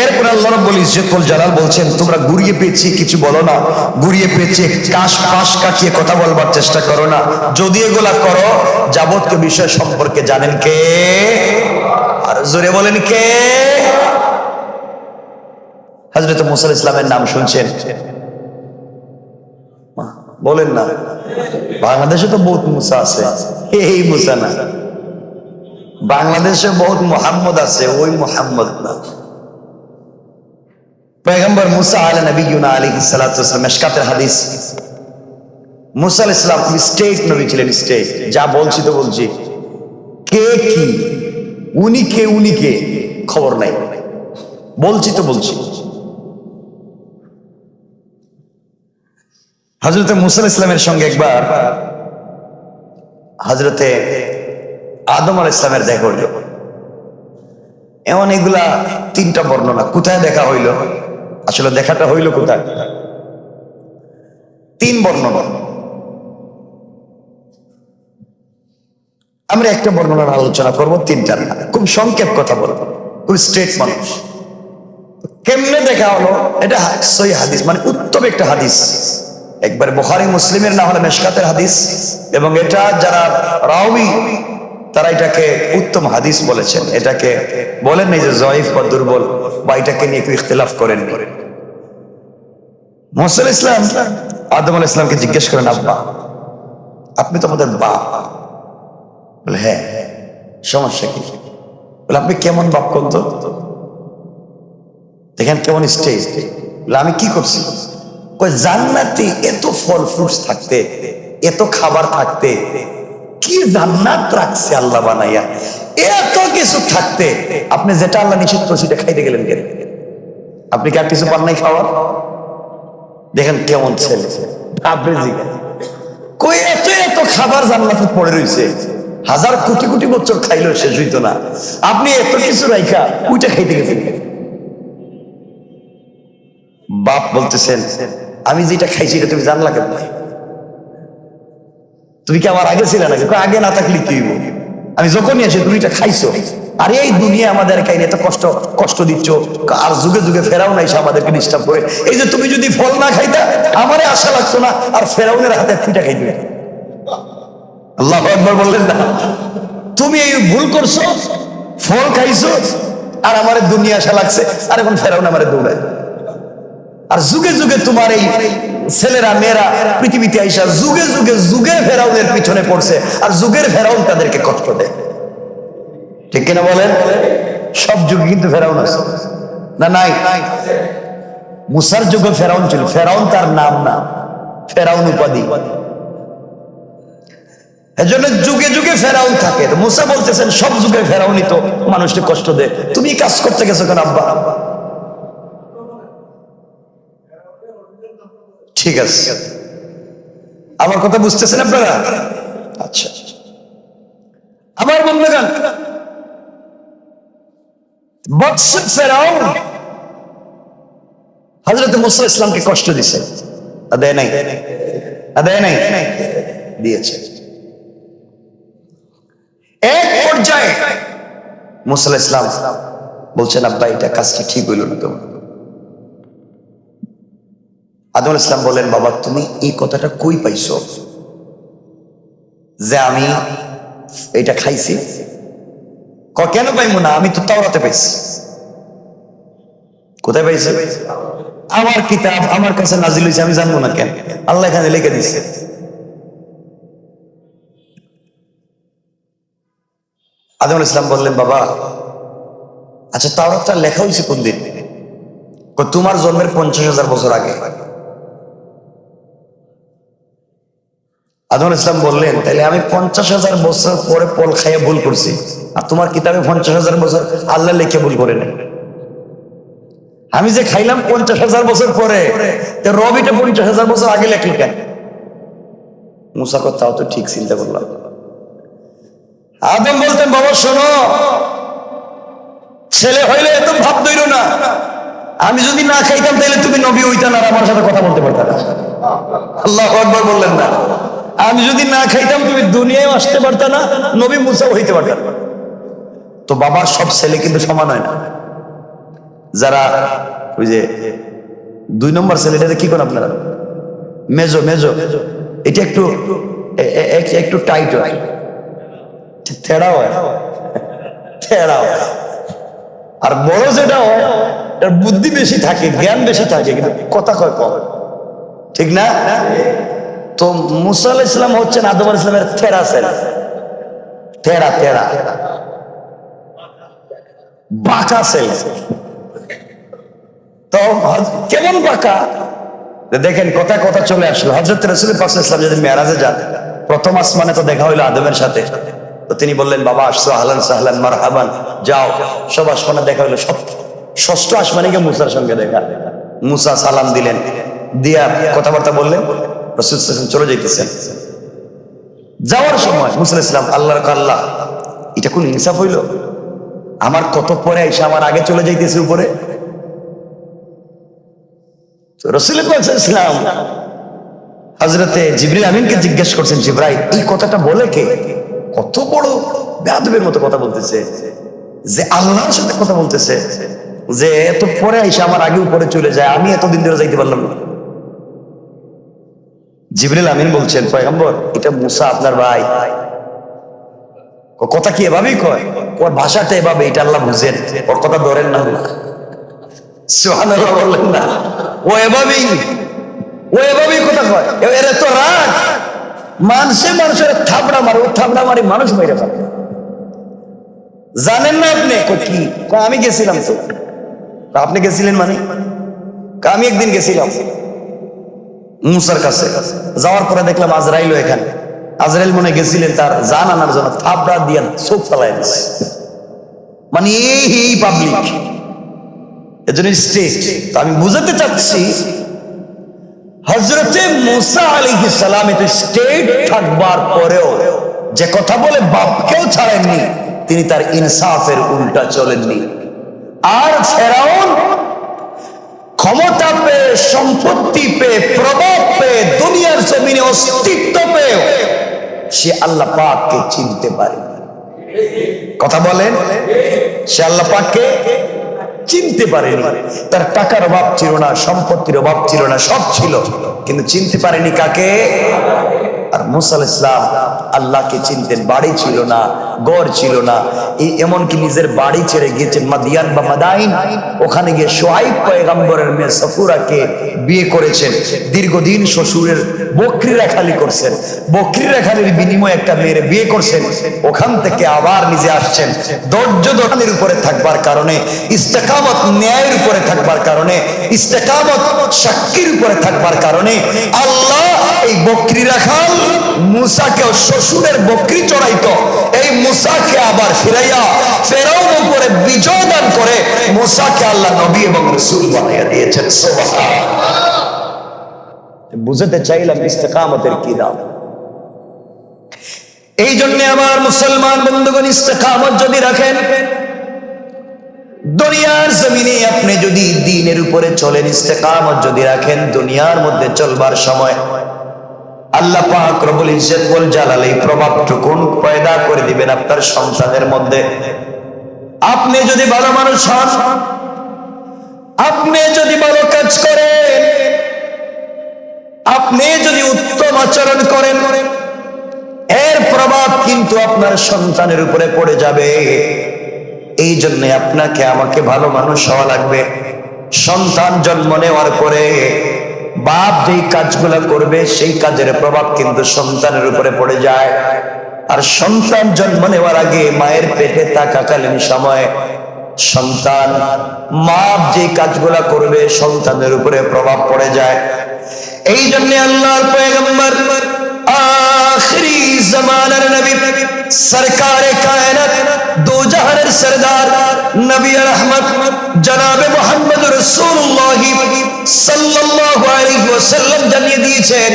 এরপর আল্লাহ রাব্বুল ইজ্জত ওয়াল জালাল বলছেন তোমরা ঘুরিয়ে পেঁচিয়ে কিছু বলো না, ঘুরিয়ে পেঁচিয়ে পাশ কাটিয়ে কথা বলবার চেষ্টা করো না। যদি এগুলা করো যাবতীয় বিষয় সম্পর্কে জানেন কে? আর জোরে বলেন কে? হযরত মুসা আলাইহিস সালামের নাম শুনছেন? বলেন না। বাংলাদেশে তো বহুত মুসা আছে, এই মুসা না। বাংলাদেশে বহুত মুহাম্মদ আছে, ওই মুহাম্মদ না। পয়গম্বর মুসা আলাইহিস সালাতু ওয়াস সালাম, মিশকাতের হাদিস, মুসা আলাইহিস সালাম স্টেট নবী ছিলেন, স্টেট। যা বলছি তো বলছি, কে কি উনি কে খবর নাই, বলছি তো বলছি। হযরত মুসা আলাইহিস সালামের সঙ্গে একবার হযরতে আদম আলাইহিস সালামের দেখা হইল। এমন এগুলা তিনটা বর্ণনা। কোথায় দেখা হইল, আসলে দেখাটা হইল কোথায়? তিন বর্ণনা। আমরা একটা বর্ণনার আলোচনা করব, তিনটা না, খুব সংক্ষেপ কথা বলবো, খুব স্ট্রেট মানুষ। কেমনে দেখা হলো? এটা সহিহ হাদিস, মানে উত্তম একটা হাদিস, একবারে বুখারী মুসলিমের না হলে মিশকাতের হাদিস, এবং এটা যারা রাওয়ী তারা এটাকে উত্তম হাদিস বলেছেন। এটাকে বলেন নাই যে জয়ীফ বা দুর্বল, বা এটাকে নিয়ে একটু ইখতিলাফ করেন। মুসা আলাইহিস সালাম আদম আলাইহিস সালামকে জিজ্ঞেস করেন, আব্বা আপনি তো আমাদের বাপ। বলে হ্যাঁ, সমস্যা কি? বলে আপনি কেমন বাপ কোন তো? দেখেন কেমন স্টেজ। বলে আমি কি করছি? জান্নাতে এত ফল ফ্রুটস থাকতে, এত খাবার থাকতে, কি জান্নাত রাখছে আল্লাহ বানাইয়া, এত কিছু থাকতে আপনি যেটা আল্লাহ নিষিদ্ধ সেটা খাইতে গেলেন কেন? আপনি কি আর কিছু পান নাই খাওয়ার? দেখেন কেমন ছেলে। আপনি কই এত এত খাবার জান্নাতে পড়ে রয়েছে, হাজার কোটি কোটি বছর খাইলেও শেষ হইতো না, আপনি এত কিছু রাইখা ওইটা খাইতে গেছেন। বাপ বলতেছেন, আমি যেটা খাইছি এটা তুমি জানলা কেন? তুমি কি আমার আগে ছিলে নাকি? আগে না থাকলে কি হইব? আমি যখনই আসি তুমি এটা খাইছো। আর এই দুনিয়া আমাদের কাইনে এত কষ্ট কষ্ট দিচ্ছ, আর যুগে যুগে ফেরাউন এসে আমাদেরকে ডিস্টার্ব করে। এই যে তুমি যদি ফল না খাইতা আমারে আশা লাগতো না, আর ফেরাউনের হাতে পিঠা খাইতে। আল্লাহু আকবার বললেন না? তুমি এই ভুল করছো, ফল খাইছো, আর আমার দুনিয়া আশা লাগছে, আর এখন ফেরাউন আমারে দৌড়ায়। আর যুগে যুগে তোমার এই ছেলেরা মেয়েরা পৃথিবীতে আইসা যুগে যুগে যুগে ফেরাউনের পিছনে পড়ছে, আর যুগের ফেরাউন তাদেরকে কষ্ট দেয়। ঠিক কিনা বলেন? সব যুগে কিন্তু ফেরাউন আছে না? নাই? মুসার যুগে ফেরাউন ছিল, ফেরাউন তার নাম না, ফেরাউন উপাধি। এজন্য যুগে যুগে ফেরাউন থাকে। মুসা বলতেছেন সব যুগে ফেরাউনই তো মানুষকে কষ্ট দেয়, তুমি কাজ করতে গেছো কেন আব্বা? ঠিক আছে, আমার কথা বুঝতেছেন আপনারা? আচ্ছা, আমার বন্ধুগণ, বৎসর ফেরাউন হযরত মুসা আলাইহিস সালামকে কষ্ট দিয়েছে, দেয় নাই? দেয় নাই? দিয়েছে। এক পর্যায়ে মুসা আলাইহিস সালাম বলছেন, আব্বা এটা কাজটা ঠিক হইল না। তো আদম আলাইহিস সালাম বলেন, বাবা তুমি এই কথাটা কই পাইছো যে আমি এটা খাইছি? কেন পাইবো না? আমি তো তাওরাতে পাইছি। কোথায় পাইছে? আমার কিতাব আমার কাছে নাজিল হয়েছে, আমি জানবো না কেন? আল্লাহ এখানে লিখে দিচ্ছে। আদম আলাইহিস সালাম বললেন, বাবা আচ্ছা তাওরাতটা লেখা হয়েছে কোন দিন? তোমার জন্মের 50,000 বছর আগে। আদম আলাইহিস সালাম বললেন, তাহলে আমি 50,000 বছর পরে ফল খাইয়ে ভুল করছি, আর তোমার কিতাবে 50,000 বছর আল্লাহ লিখে ভুল করে নেই। আমি যে খাইলাম 50,000 বছর পরে, রবিটা 50,000 বছর আগে লেখলি কেন? মুসা কথাও তো ঠিক চিন্তা করলাম। আদম বলতেন, বাবা শোনো, ছেলে হইলে এত ভাব ধরো না। আমি যদি না খাইতাম তাহলে তুমি নবী হইতা না, আর আমার সাথে কথা বলতে পারতা না। আল্লাহু আকবার বললেন না? আমি যদি না খাইতাম তুমি দুনিয়ায় আসতে পারতা না, নবী মুসাও হইতে পারতা না। তো বাবার সব ছেলে কিন্তু সমান হয় না। যারা ওই যে 2 নম্বর ছেলেটাতে কি করেন আপনারা? মেজো মেজো, এটা একটু একটু টাইট হয়, থেড়া হয়, থেড়া হয়। আর বড় যেটা হয় এর বুদ্ধি বেশি থাকে, জ্ঞান বেশি থাকে, কিন্তু কথা কয় কম। ঠিক না? তো মুসা আলাইহিস সালাম হচ্ছেন আদম আলাইহিস সালামের থেড়া ছেলে, থেড়া থেড়া বাঁকা ছেলে। তো কেমন বাঁকা দেখেন, কথা কথা চলে আসলো। হযরত রাসূল পাক সাল্লাল্লাহু আলাইহি ওয়াসাল্লাম যদি মেরাজে যান, প্রথম আসমানে তো দেখা হইলো আদমের সাথে। তো তিনি বললেন, বাবা আসছো, আহলান সাহলান মারহাবান, যাও। সব আসমানে দেখা হইলো, সব ষষ্ঠ আসমানে গিয়ে মুসার সঙ্গে দেখা। মুসা সালাম দিলেন, দিয়া কথাবার্তা বললেন, রাসূল সাল্লাল্লাহু আলাইহি ওয়াসাল্লাম চলে যাইতেছেন। যাওয়ার সময় মুসা আলাইহিস সালাম আল্লাহর আল্লাহ, এটা কোন ইনসাফ হইল? আমার কত পরে এসে আমার আগে চলে যাইতেছে উপরে। রাসূল পাক সাল্লাল্লাহু আলাইহি ওয়াসাল্লাম হযরতে জিবরিল আমিনকে জিজ্ঞেস করছেন, জিবরাইল এই কথাটা বলে কে? কত বড় বেয়াদবের মতো কথা বলতেছে, যে আল্লাহর সাথে কথা বলতেছে, যে এত পরে এসে আমার আগে উপরে চলে যায়, আমি এতদিন ধরে যাইতে পারলাম না। জিবরিল আমিন বলছেন, পয়গম্বর এটা মুসা আপনার ভাই। কথা কি এভাবেই কয়? ওর ভাষাটা এভাবে, এটা আল্লাহ বুঝেন, ওর কথা ধরেন না। সুবহানাল্লাহ বললেন না, ও এভাবেই কথা কয়। এর তো রাগ, মানুষের থাবড়া মারে, ও থাবড়া মারি মানুষ মেরে ফেলে। জানেন না আপনি? কি আমি গেছিলাম তো। আপনি গেছিলেন মানে? আমি একদিন গেছিলাম মুসার কাছে, যাওয়ার পরে দেখলাম আজরাইল এখানে। আজরাইল মনে গেছিলেন তার জান আনার জন্য, থাবড়া দিয়ে চোখ ফেলায় দিচ্ছে। মানে এই পাবলিক এজন্য স্টেট। তো আমি বুঝাতে চাচ্ছি, হযরতে মুসা আলাইহিস সালাম এত স্টেট থাকবার পরেও যে কথা বলে বাপকেও ছাড়েননি, তিনি তার ইনসাফের উল্টা চলেননি। আর ফেরাউন ক্ষমতা পেয়ে, সম্পত্তি পেয়ে, প্রভাব পেয়ে, দুনিয়ার জমিনে অস্তিত্ব পেয়ে সে আল্লাহ পাককে চিনতে পারে। কথা বলেন, সে আল্লাহ পাককে চিনতে পারেনি। তার টাকার অভাব ছিল না, সম্পত্তির অভাব ছিল না, সব ছিল, কিন্তু চিনতে পারেনি কাকে? আর মুসা আলাইহিস সালাম আল্লাহকে চিনতেন। বাড়ি ছিল না, ঘর ছিল না, এমনকি নিজের বাড়ি ছেড়ে গিয়েছেন মাদিয়ান বা মাদাইন। ওখানে গিয়ে শুআইব পয়গম্বরের মেয়ে সফুরাকে বিয়ে করেছেন। দীর্ঘদিন শ্বশুরের বকরি রাখালি করছেন, বকরি রাখালির বিনিময়ে একটা মেয়ের বিয়ে করছেন। ওখান থেকে আবার নিজে আসছেন। ধৈর্য ধরনের উপরে থাকবার কারণে, ইস্তেকামত ন্যায়ের উপরে থাকবার কারণে, ইস্তেকামত সাক্ষীর উপরে থাকবার কারণে আল্লাহ এই বকরি রাখাল মুসাকে, শ্বশুরের বকরি চড়াইতো, এই মুসাকে আবার ফিরাইয়া ফেরাউন উপরে বিজয় দান করে মুসাকে আল্লাহ নবী এবং রাসূল বানিয়ে দিয়েছেন। সুবহানাল্লাহ। বুঝাতে চাইলাম ইস্তেকামতের কি দাম। এই জন্য আমার মুসলমান বন্ধুগণ, ইস্তেকামত যদি রাখেন, দুনিয়ার জমিনে আপনি যদি দ্বীনের উপরে চলেন, ইস্তেকামত যদি রাখেন, দুনিয়ার মধ্যে চলবার সময় আল্লাহ পাক রব্বুল ইজ্জত ওয়াল জালাল এই প্রভাবটুকুন পয়দা করে দিবেন আপনার সন্তানের মধ্যে। আপনি যদি ভালো মানুষ হন, আপনি যদি ভালো কাজ করেন, আপনি যদি উত্তম আচরণ করেন, এর প্রভাব কিন্তু আপনার সন্তানের উপরে পড়ে যাবে। এই জন্য আপনাকে আমাকে ভালো মানুষ হওয়া লাগবে। সন্তান জন্ম নেওয়ার পরে বাপ যেই কাজগুলো করবে সেই কাজের প্রভাব কিন্তু সন্তানের উপরে পড়ে যায়। আর সন্তান জন্ম নেওয়ার আগে মায়ের পেটে থাকাকালীন সময় সন্তান বাপ যেই কাজগুলো করবে সন্তানের উপরে প্রভাব পড়ে যায়। এই জন্য আল্লাহর পয়গম্বর আখিরি জামানার নবী সরকারে কায়নাত দো জাহানের সরদার নবী রহমত জনাবে মুহাম্মদ রাসূলুল্লাহ সাল্লাল্লাহু আলাইহি ওয়াসাল্লাম জানিয়ে দিয়েছেন,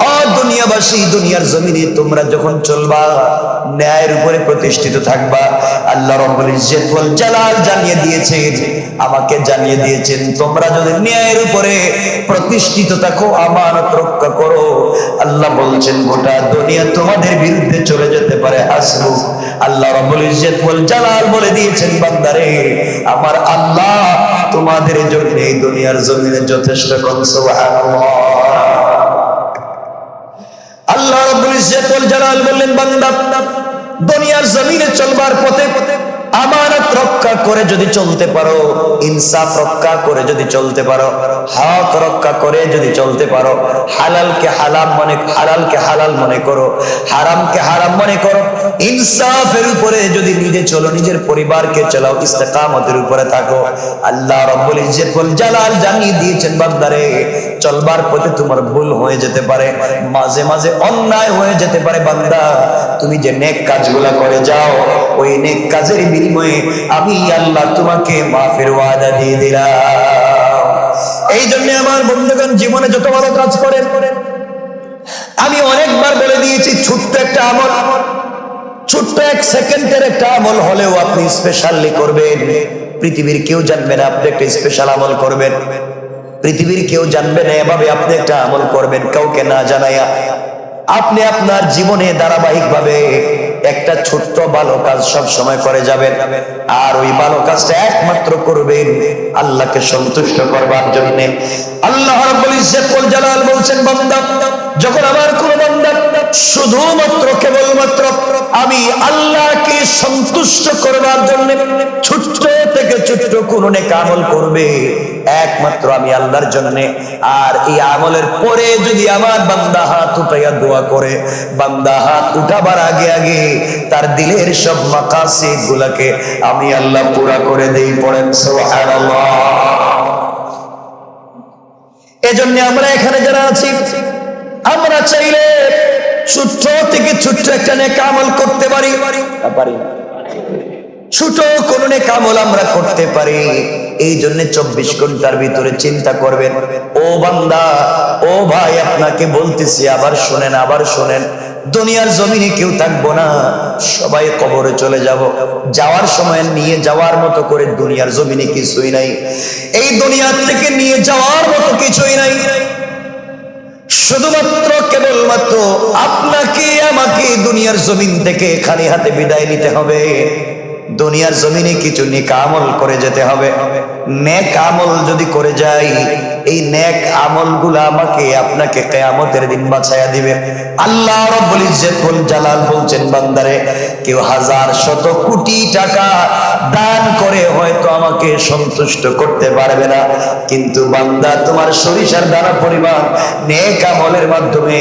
ও দুনিয়াবাসী, দুনিয়ার জমিনে তোমরা যখন চলবা, ন্যায়ের উপরে প্রতিষ্ঠিত থাকবা, আল্লাহ রাব্বুল ইজ্জত ওয়াল জালাল জানিয়ে দিয়েছেন, আমাকে জানিয়ে দিয়েছেন, তোমরা যদি ন্যায়ের উপরে প্রতিষ্ঠিত থাকো, আমানত রক্ষা করো, আল্লাহ বলছেন গোটা দুনিয়া তোমাদের বিরুদ্ধে চলে যেতে পারে, হাসবু। আল্লাহ রাব্বুল ইজ্জত ওয়াল জালাল বলে দিয়েছেন, বান্দারে আমার আল্লাহ তোমাদের জন্য এই দুনিয়ার জমিনে যথেষ্ট। সুবহানাল্লাহ। আল্লাহ রাব্বুল ইজ্জত ওয়াল জালাল বললেন, বান্দা দুনিয়ার জমিনে চলবার পথে আমানত রক্ষা করে যদি চলতে পারো, ইনসাফ রক্ষা করে যদি চলতে পারো, হক রক্ষা করে যদি চলতে পারো, হালালকে হালাল মনে করো, হারামকে হারাম মনে করো, ইনসাফের উপরে যদি নিজে চলো, নিজের পরিবারকে চালাও, ইস্তেকামতের উপরে থাকো, আল্লাহ রাব্বুল ইজ্জত ওয়াল জালাল জানিয়ে দিয়েছেন, বান্দারে চলবার পথে তোমার ভুল হয়ে যেতে পারে, মাঝে মাঝে অন্যায় হয়ে যেতে পারে, বান্দা তুমি যে নেক কাজগুলা করে যাও, ওই নেক কাজের বিনিময়ে আমি আল্লাহ তোমাকে মাফের ওয়াদা দিয়ে দিলাম। এই জন্য আমার বন্ধুগণ, জীবনে যত বড় কাজ করেন, আমি অনেকবার বলে দিয়েছি, ছোট্ট একটা আমল, ছোট্ট 1 সেকেন্ডের একটা আমল হলেও আপনি স্পেশালি করবেন, পৃথিবীর কেউ জানবে না আপনি একটা স্পেশাল আমল করবেন, পৃথিবীর কেউ জানবে না এভাবে আপনি একটা আমল করবেন কাউকে না জানাইয়া। আপনি আপনার জীবনে ধারাবাহিকভাবে একটা ছোট্ট ভালো কাজ সব সময় করে যাবেন, আর ওই ভালো কাজটা একমাত্র করবেন আল্লাহকে সন্তুষ্ট করবার জন্য। আল্লাহ রাব্বুল ইজ্জত ওয়াল জালাল বলছেন, বান্দা যখন আমার কোন বান্দা শুধুমাত্র কেবলমাত্র আমি আল্লাহকে সন্তুষ্ট করবার জন্য ছোট্ট থেকে ছোট্ট কোন নেক আমল করবে একমাত্র আমি আল্লাহর জন্য, আর এই আমলের পরে যদি আমার বান্দা হাত উঠাইয়া দোয়া করে, বান্দা হাত উঠাবার আগে আগে তার দিলের সব মাকাসিদ গুলাকে আমি আল্লাহ পুরা করে দেই। পড়েন সুবহানাল্লাহ। এজন্য আমরা এখানে যারা আছি আমরা চাইলে ছোট্ট থেকে ছোট্ট একটা নেক আমল করতে পারি, ছোট কোন নেক আমল আমরা করতে পারি। এই জন্য 24 ঘন্টার ভিতরে চিন্তা করবেন। ও বান্দা, ও ভাই, আপনাকে বলতেছি, আবার শুনেন, আবার শুনেন, দুনিয়ার জমিনে কেউ থাকবো না, সবাই কবরে চলে যাব। যাওয়ার সময় নিয়ে যাওয়ার মতো করে দুনিয়ার জমিনে কিছুই নাই, এই দুনিয়ার থেকে নিয়ে যাওয়ার মতো কিছুই নাই। শুধুমাত্র কেবলমাত্র আপনাকে আমাকে দুনিয়ার জমিন থেকে খালি হাতে বিদায় নিতে হবে। দুনিয়ার জমিনে কিছু নেক আমল করে যেতে হবে। নেক আমল যদি করে যাই, এই নেক আমলগুলো আমাকে আপনাকে কিয়ামতের দিন বাঁচায়া দিবে। আল্লাহ রাব্বুল ইজ্জত ওয়াল জালাল বলছেন, বান্দারে কেউ হাজার শত কোটি টাকা দান করে হয়তো আমাকে সন্তুষ্ট করতে পারবে না, কিন্তু বান্দা তোমার সরিষার দানা পরিমাণ নেক আমলের মাধ্যমে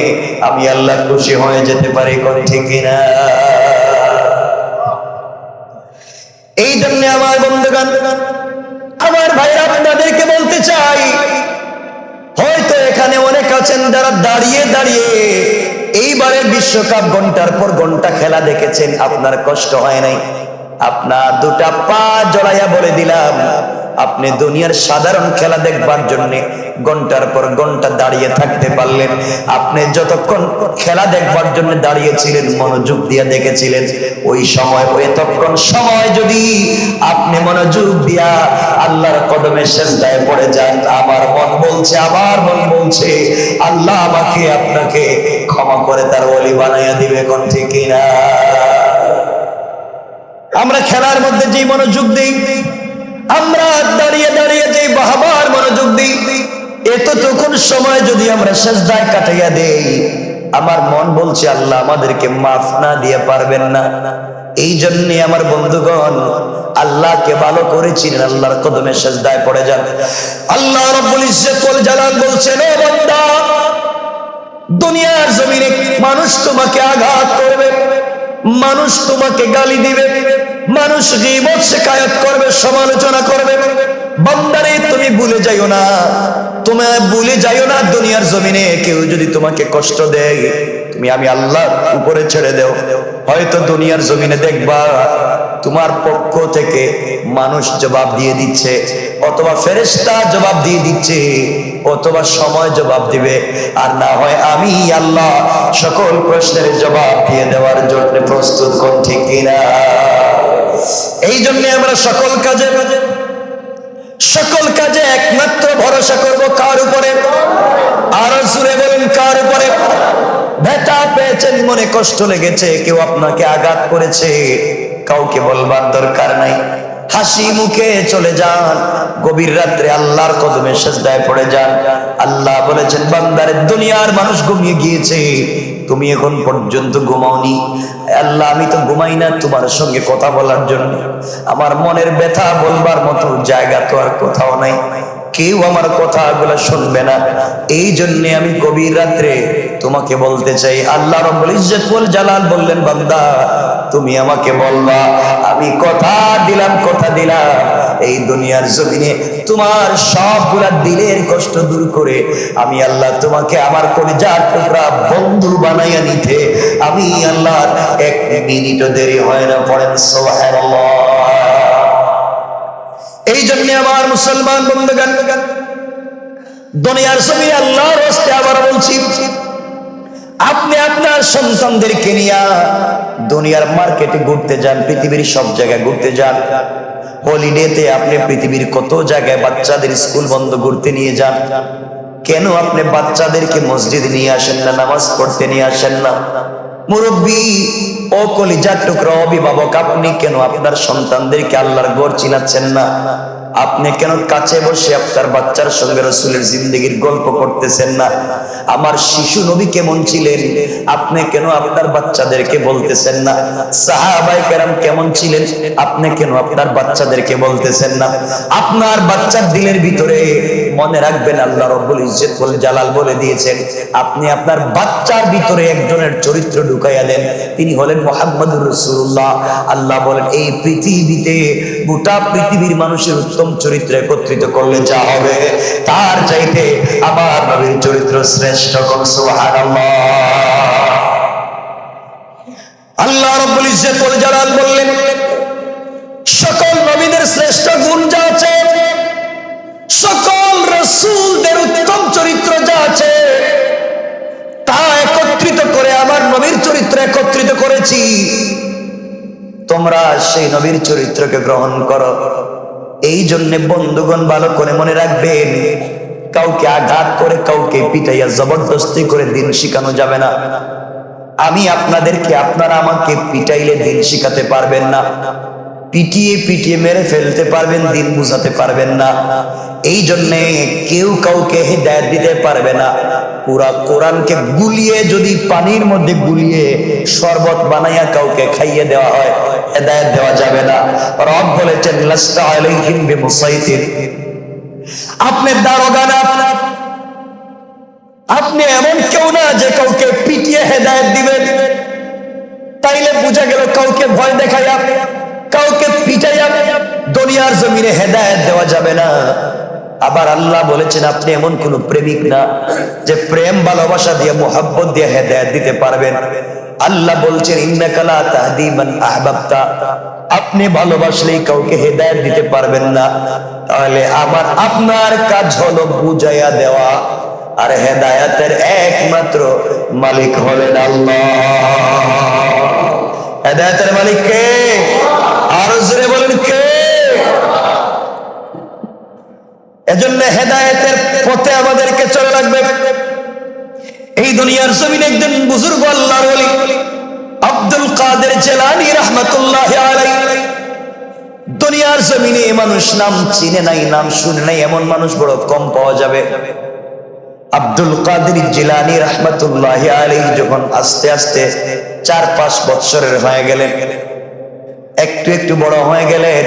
আমি আল্লাহ খুশি হয়ে যেতে পারি। করে ঠিক না? এই জন্য আমার বন্ধুগণ, আমার ভাইরা, আপনাদেরকে বলতে চাই, হয়তো এখানে অনেক আছেন যারা দাঁড়িয়ে দাঁড়িয়ে এইবারের বিশ্বকাপ ঘন্টার পর ঘন্টা খেলা দেখেছেন, আপনার কষ্ট হয় নাই। আপনার দুটা পা জড়াইয়া বলে দিলাম, আপনি দুনিয়ার সাধারণ খেলা দেখবার জন্য ঘন্টার পর ঘন্টা দাঁড়িয়ে থাকতে পারলেন। আপনি যতক্ষণ খেলা দেখবার জন্য দাঁড়িয়েছিলেন, মনোযোগ দিয়ে দেখেছিলেন, ওই সময় এতক্ষণ সময় যদি আপনি মনোযোগ দিয়া আল্লাহর কদমে সিজদায় পড়ে যান, আমার মন বলছে, আমার মন বলছে আল্লাহ আমাকে আপনাকে ক্ষমা করে তার ওলি বানাইয়া দিবে। কোন ঠিক না? আমরা খেলার মধ্যে যে মনোযোগ দিই, আমরা দাঁড়িয়ে দাঁড়িয়ে যে বাহবার মনোযোগ দিই, এতটুকুন সময় যদি আমরা সিজদায় কাটাইয়া দেই, আমার মন বলছে আল্লাহ আমাদেরকে মাফ না দিয়ে পারবেন না। এই জন্য আমার বন্ধুগণ, আল্লাহকে ভালো করে চিনেন, আল্লাহর কদমে সিজদায় পড়ে যান। আল্লাহ রাব্বুল ইজ্জত ওয়াল জালাল বলছেন, ও বান্দা, দুনিয়ার জমিনে মানুষ তোমাকে আঘাত করবে, মানুষ তোমাকে গালি দিবে, মানুষ গীবত শিকায়ত করবে, সমালোচনা করবে। বান্দারে তুমি ভুলে যাইও না, তুমি ভুলে যাইও না, দুনিয়ার জমিনে কেউ যদি তোমাকে কষ্ট দেয়, তুমি আমি আল্লাহর উপরে ছেড়ে দাও। হয়তো দুনিয়ার জমিনে দেখবা তোমার পক্ষ থেকে মানুষ জবাব দিয়ে দিচ্ছে, অথবা ফেরেশতা জবাব দিয়ে দিচ্ছে, অথবা সময় জবাব দিবে, আর না হয় আমি আল্লাহ সকল প্রশ্নের জবাব দিয়ে দেওয়ার জন্য প্রস্তুত। কোন ঠিক কিনা? এই জন্য আমরা সকল কাজে একমাত্র ভরসা করব কার উপরে? আর জোরে বলেন, কার উপরে? ব্যথা পেয়েছেন, মনে কষ্ট লেগেছে, কেউ আপনাকে আঘাত করেছে, কাউকে বলবার দরকার নাই, হাসি মুখে চলে যান, গভীর রাত্রে আল্লাহর কদমে সিজদায় পড়ে যান। আল্লাহ বলেছেন, বান্দারে দুনিয়ার মানুষ ঘুমিয়ে গিয়েছে, তুমি এখন পর্যন্ত ঘুমাওনি। আল্লাহ আমি তো ঘুমাই না তোমার সঙ্গে কথা বলার জন্য, আমার মনের ব্যথা বলবার মতো জায়গা তো আর কোথাও নাই, কেউ আমার কথাগুলো শুনবে না, এই জন্য আমি গভীর রাত্রে তোমাকে বলতে চাই। আল্লাহ রাব্বুল ইজ্জত ওয়াল জালাল বললেন, বান্দা তুমি আমাকে বলবা, আমি কথা দিলাম এই দুনিয়ার জমিনে তোমার সবগুলা দিলের কষ্ট দূর করে আমি আল্লাহ তোমাকে আমার কলিজার টুকরা বন্ধু বানাইয়া নিতে আমি আল্লাহ এক মিনিটও দেরি হয় না। পড়েন সুবহানাল্লাহ। এই জন্য আমার মুসলমান বন্ধুগণ, দুনিয়ার জমিনে আল্লাহর রাস্তায় আবার বলছি, আপনি আপনার সন্তানদেরকে নিয়ে দুনিয়ার মার্কেটে ঘুরতে যান, পৃথিবীর সব জায়গায় ঘুরতে যান। হলিডেতে আপনি পৃথিবীর কত জায়গায় বাচ্চাদের স্কুল বন্ধ ঘুরতে নিয়ে যান, কেন আপনি বাচ্চাদেরকে মসজিদে নিয়ে আসেন না, নামাজ পড়তে নিয়ে আসেন না? মুরব্বী ও কলিজার টুকরা অভিভাবক, আপনি কেন আপনার সন্তানদেরকে আল্লাহর ঘর চিনাচ্ছেন না? আপনি কেন কাছে বসে আপনার বাচ্চার সঙ্গে রাসূলের জিন্দেগির গল্প করতেছেন না? আমার শিশু নবী কেমন ছিলেন আপনি কেন আপনার বাচ্চাদেরকে বলতেছেন না? সাহাবায়ে কেরাম কেমন ছিলেন আপনি কেন আপনার বাচ্চাদেরকে বলতেছেন না? আপনার বাচ্চার দিলের ভিতরে মনে রাখবেন, আল্লাহ রাব্বুল ইজ্জত ওয়াল জালাল বলে দিয়েছেন, আপনি আপনার বাচ্চার ভিতরে একজনের চরিত্র ঢুকাইয়া দেন, তিনি হলেন মুহাম্মদুর রাসূলুল্লাহ। আল্লাহ বলেন, এই পৃথিবীতে গোটা পৃথিবীর মানুষের উত্তম চরিত্র একত্রিত করলে যা হবে, তার চাইতে আমার নবীর চরিত্র শ্রেষ্ঠ। সুবহানাল্লাহ। আল্লাহ রাব্বুল ইজ্জত ওয়াল জালাল বললেন, সকল নবীদের শ্রেষ্ঠ গুণ যা আছে, সকল রাসূলদের উত্তম চরিত্র যা আছে, তা একত্রিত করে আমার নবীর চরিত্র একত্রিত করেছি। তোমরা সেই নবীর চরিত্রকে গ্রহণ করো। এই জন্য বন্ধুগণ ভালো করে মনে রাখবেন, কাউকে আঘাত করে, কাউকে পিটাইয়া জবরদস্তি করে দিন শিখানো যাবে না। আমি আপনাদেরকে, আপনারা আমাকে পিটাইলে দিন শিখাতে পারবেন না, পিটিয়ে পিটিয়ে মেরে ফেলতে পারবেন, দিন বুঝাতে পারবেন না। এই জন্যে কেউ কাউকে হেদায়েত দিতে পারবে না। পুরা কোরআনকে গুলিয়ে, যদি পানির মধ্যে গুলিয়ে শরবত বানাইয়া কাউকে খাইয়ে দেওয়া হয়, হেদায়েত দেওয়া যাবে না। রব বলেছেন, লাস্তা আলাইহিম বিমুসাইতির, আপনি দারোগা না, আপনি এমন কেউ না যে কাউকে পিটিয়ে হেদায়েত দিবেন। তাইলে বোঝা গেল কাউকে ভয় দেখাইয়া, কাউকে পিটাইয়া দুনিয়ার জমিনে হেদায়েত দেওয়া যাবে না। আবার আল্লাহ বলেছেন, আপনি এমন কোন প্রেমিক না যে প্রেম ভালোবাসা দিয়ে, মুহাব্বত দিয়ে হেদায়েত দিতে পারবেন। আল্লাহ বলছেন, ইন্নাকা লা তাহদি মান আহবাবতা, আপনি ভালোবাসলেই কাউকে হেদায়েত দিতে পারবেন না। তাহলে আমার আপনার কাজ হলো বুঝাইয়া দেওয়া, আর হেদায়েতের একমাত্র মালিক হলেন আল্লাহ। হেদায়েতের মালিক কে? আরো জোরে বলেন, কে? এজন্য হেদায়েতের পথে আমাদেরকে চলে লাগবে। এই দুনিয়ার জমিনে একজন বুজুর্গ আল্লাহর ওলি আব্দুল কাদের জিলানী রাহমাতুল্লাহি আলাইহি, দুনিয়ার জমিনে মানুষ নাম চিনে নাই, নাম শুনে নাই, এমন মানুষ বড় কম পাওয়া যাবে। আব্দুল কাদের জিলানী রাহমাতুল্লাহি আলাইহি যখন আস্তে আস্তে 4-5 বছরের হয়ে গেলেন, একটু একটু বড় হয়ে গেলেন,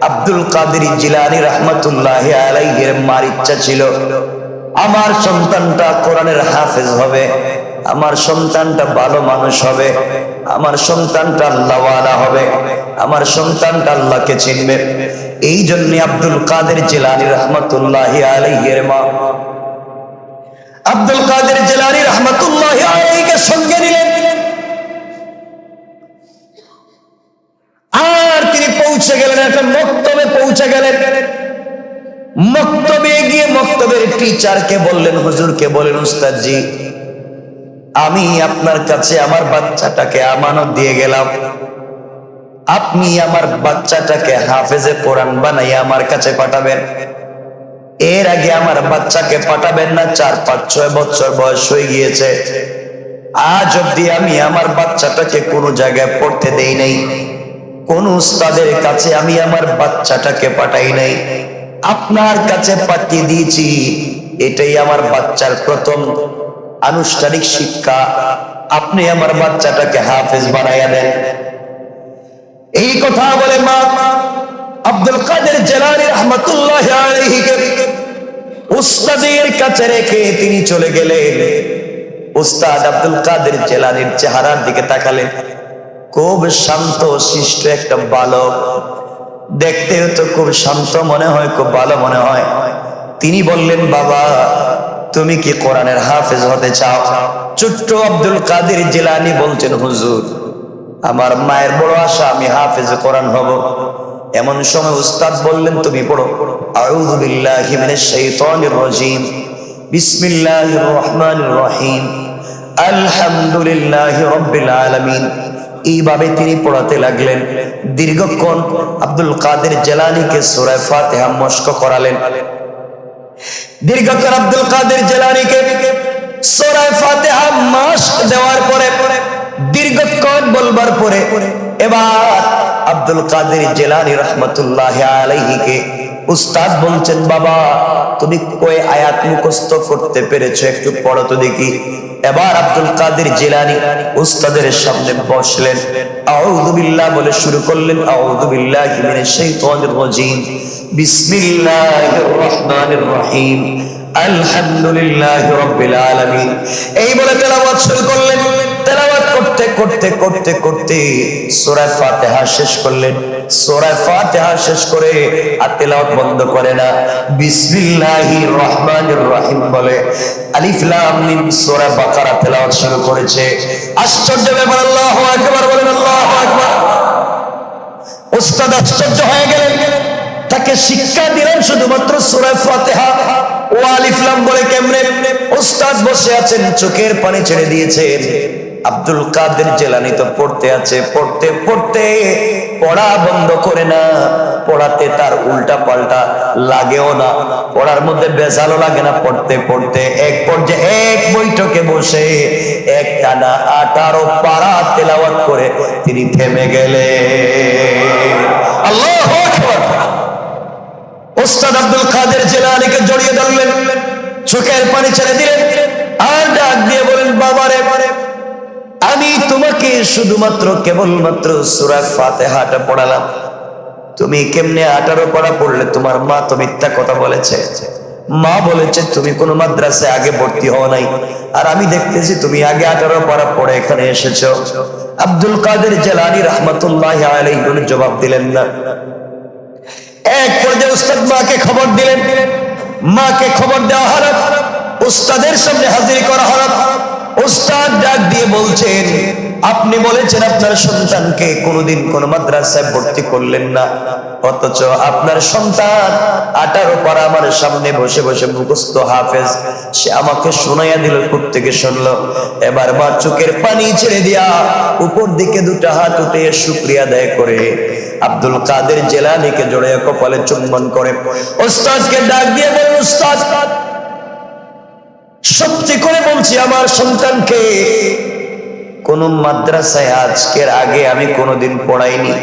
আব্দুল কাদের জিলানী রাহমাতুল্লাহি আলাইহির মার ইচ্ছা ছিল, আমার সন্তানটা কোরআনের হাফেজ হবে, আমার সন্তানটা ভালো মানুষ হবে, আমার সন্তানটা আল্লাহওয়ালা হবে, আমার সন্তানটা আল্লাহকে চিনবে। এই জন্য আব্দুল কাদের জিলানী রাহমাতুল্লাহি আলাইহির মা আব্দুল কাদের জিলানী রাহমাতুল্লাহি আলাইহিকে সঙ্গে নিলেন, আর তিনি পৌঁছে গেলেন একটা মক্তবে, পৌঁছে গেলেন। মক্তবে গিয়ে মক্তবের টিচারকে বললেন, হুজুরকে বলেন, উস্তাদজি, আমি আপনার কাছে আমার বাচ্চাটাকে আমানত দিয়ে গেলাম, আপনি আমার বাচ্চাটাকে হাফেজে কোরআন বানাইয়া আমার কাছে পাঠাবেন। এর আগে আমার বাচ্চাকে পাঠাবেন না, 4-5-6 বছর বয়স হয়ে গিয়েছে, আজ অব্দি আমি আমার বাচ্চাটাকে কোনো জায়গায় পড়তে দেই নাই, কোন উস্তাদের কাছে আমি আমার বাচ্চাটাকে পাঠাই নাই, আপনার কাছে পাঠিয়ে দিয়েছি। এটাই আমার বাচ্চার প্রথম আনুষ্ঠানিক শিক্ষা, আপনি আমার বাচ্চাটাকে হাফেজ বানাইয়া দেন। এই কথা বলে মা আব্দুল কাদের জিলানী রাহমাতুল্লাহি আলাইহিকে উস্তাদের কাছে রেখে তিনি চলে গেলেন। উস্তাদ আব্দুল কাদের জিলানীর চেহারার দিকে তাকালেন, খুব শান্ত শিষ্ট একটা বালক, দেখতে তো খুব শান্ত মনে হয়, খুব ভালো মনে হয়। তিনি বললেন, বাবা, তুমি কি কোরআনের হাফেজ হতে চাও? ছোট্ট আব্দুল কাদের জিলানী বলছেন, হুজুর, আমার মায়ের বড় আশা আমি হাফেজ কোরআন হব। এমন সময় উস্তাদ বললেন, তুমি পড়ো, আউযু বিল্লাহি মিনাশ শাইতানির রাজীম, বিসমিল্লাহির রহমানির রহিম, আলহামদুলিল্লাহি রাব্বিল আলামিন। এইভাবে তিনি পড়াতে লাগলেন। দীর্ঘক্ষণ আব্দুল কাদের জিলানীকে সূরা ফাতিহা মশক করালেন। দীর্ঘক্ষণ আব্দুল কাদের জিলানীকে সূরা ফাতিহা মশক দেওয়ার পরে দীর্ঘক্ষণ বলবার পরে এবার আব্দুল কাদের জিলানী রাহমাতুল্লাহি আলাইহিকে উস্তাদ বলছেন, বাবা তুমি কয় আয়াত মুখস্থ করতে পেরেছো, একটু পড়ো তো দেখি। এবার আব্দুল কাদের জিলানী উস্তাদের সামনে বসলেন, আউযু বিল্লাহ বলে শুরু করলেন, আউযু বিল্লাহি মিনাশ শাইতানির রাজীম, বিসমিল্লাহির রহমানির রহিম, আলহামদুলিল্লাহি রাব্বিল আলামিন। এই বলে তেলাওয়াত শুরু করলেন। তেলাওয়াত করতে করতে করতে করতে সূরা ফাতিহা শেষ করলেন। সূরা ফাতিহা শেষ করে আর তেলাওয়াত বন্ধ করে না, বিসমিল্লাহির রহমানির রহিম বলে আলিফ লাম মিম সূরা বাকারা তেলাওয়াত শুরু করেছে। আশ্চর্য ব্যাপার, আল্লাহু আকবার বলেন, আল্লাহু আকবার। উস্তাদ আশ্চর্য হয়ে গেলেন। তাকে শিক্ষা দিলেন শুধুমাত্র সূরা ফাতিহা ও আলিফ লাম বলে কেমনে। উস্তাদ বসে আছেন, চোখের পানি ছেড়ে দিয়েছেন। আব্দুল কাদের জিলানী তো পড়তে আছে, পড়তে পড়তে পড়া বন্ধ করে না। পড়াতে তার উল্টা পাল্টা লাগেও না, পড়ার মধ্যে বেজালও লাগে না। পড়তে পড়তে এক পর্যায়ে এক বৈঠকে বসে এক টানা 18 পারা তেলাওয়াত করে তিনি থেমে গেলেন। আল্লাহু আকবার। উস্তাদ আব্দুল কাদের জিলানীকে জড়িয়ে ধরলেন, চোখের পানি ছেড়ে দিলেন, আর ডাক দিয়ে বলেন, বাবারে আমি তোমাকে শুধুমাত্র কেবলমাত্র সূরা ফাতিহাটা পড়ালাম, তুমি কেমনে 18 পারা পড়লে? তোমার মা তো মিথ্যা কথা বলেছে। মা বলেছে তুমি কোন মাদ্রাসায় আগে ভর্তি হও নাই, আর আমি দেখতেছি তুমি আগে 18 পারা পড়ে এখানে এসেছো। আব্দুল কাদের জিলানী রাহমাতুল্লাহি আলাইহি কোনো জবাব দিলেন না। এক পর্যায়ে উস্তাদ মাকে খবর দিলেন। মাকে খবর দেওয়া হলো, উস্তাদের সামনে হাজির করা হলো। উস্তাদ ডাক দিয়ে বলছেন, আপনি বলেছেন আপনার সন্তানকে কোনোদিন কোন মাদ্রাসায় ভর্তি করলেন না, অথচ আপনার সন্তান 18 পারা আমার সামনে বসে বসে মুখস্থ হাফেজ। সে আমাকে শোনাইয়া দিল, প্রত্যেকে শুনলো। এবার মা চোখের পানি ছেড়ে দিয়া উপর দিকে দুটা হাত উঠে শুকরিয়া আদায় করে আব্দুল কাদের জিলানীকে জড়িয়ে কপালে চুম্বন করে উস্তাদকে ডাক দিয়ে বলেন, উস্তাদ সত্যি করে বলছি, আমার সন্তানকে কোন মাদ্রাসায় আজকের আগে আমি কোনোদিন পড়াইনি,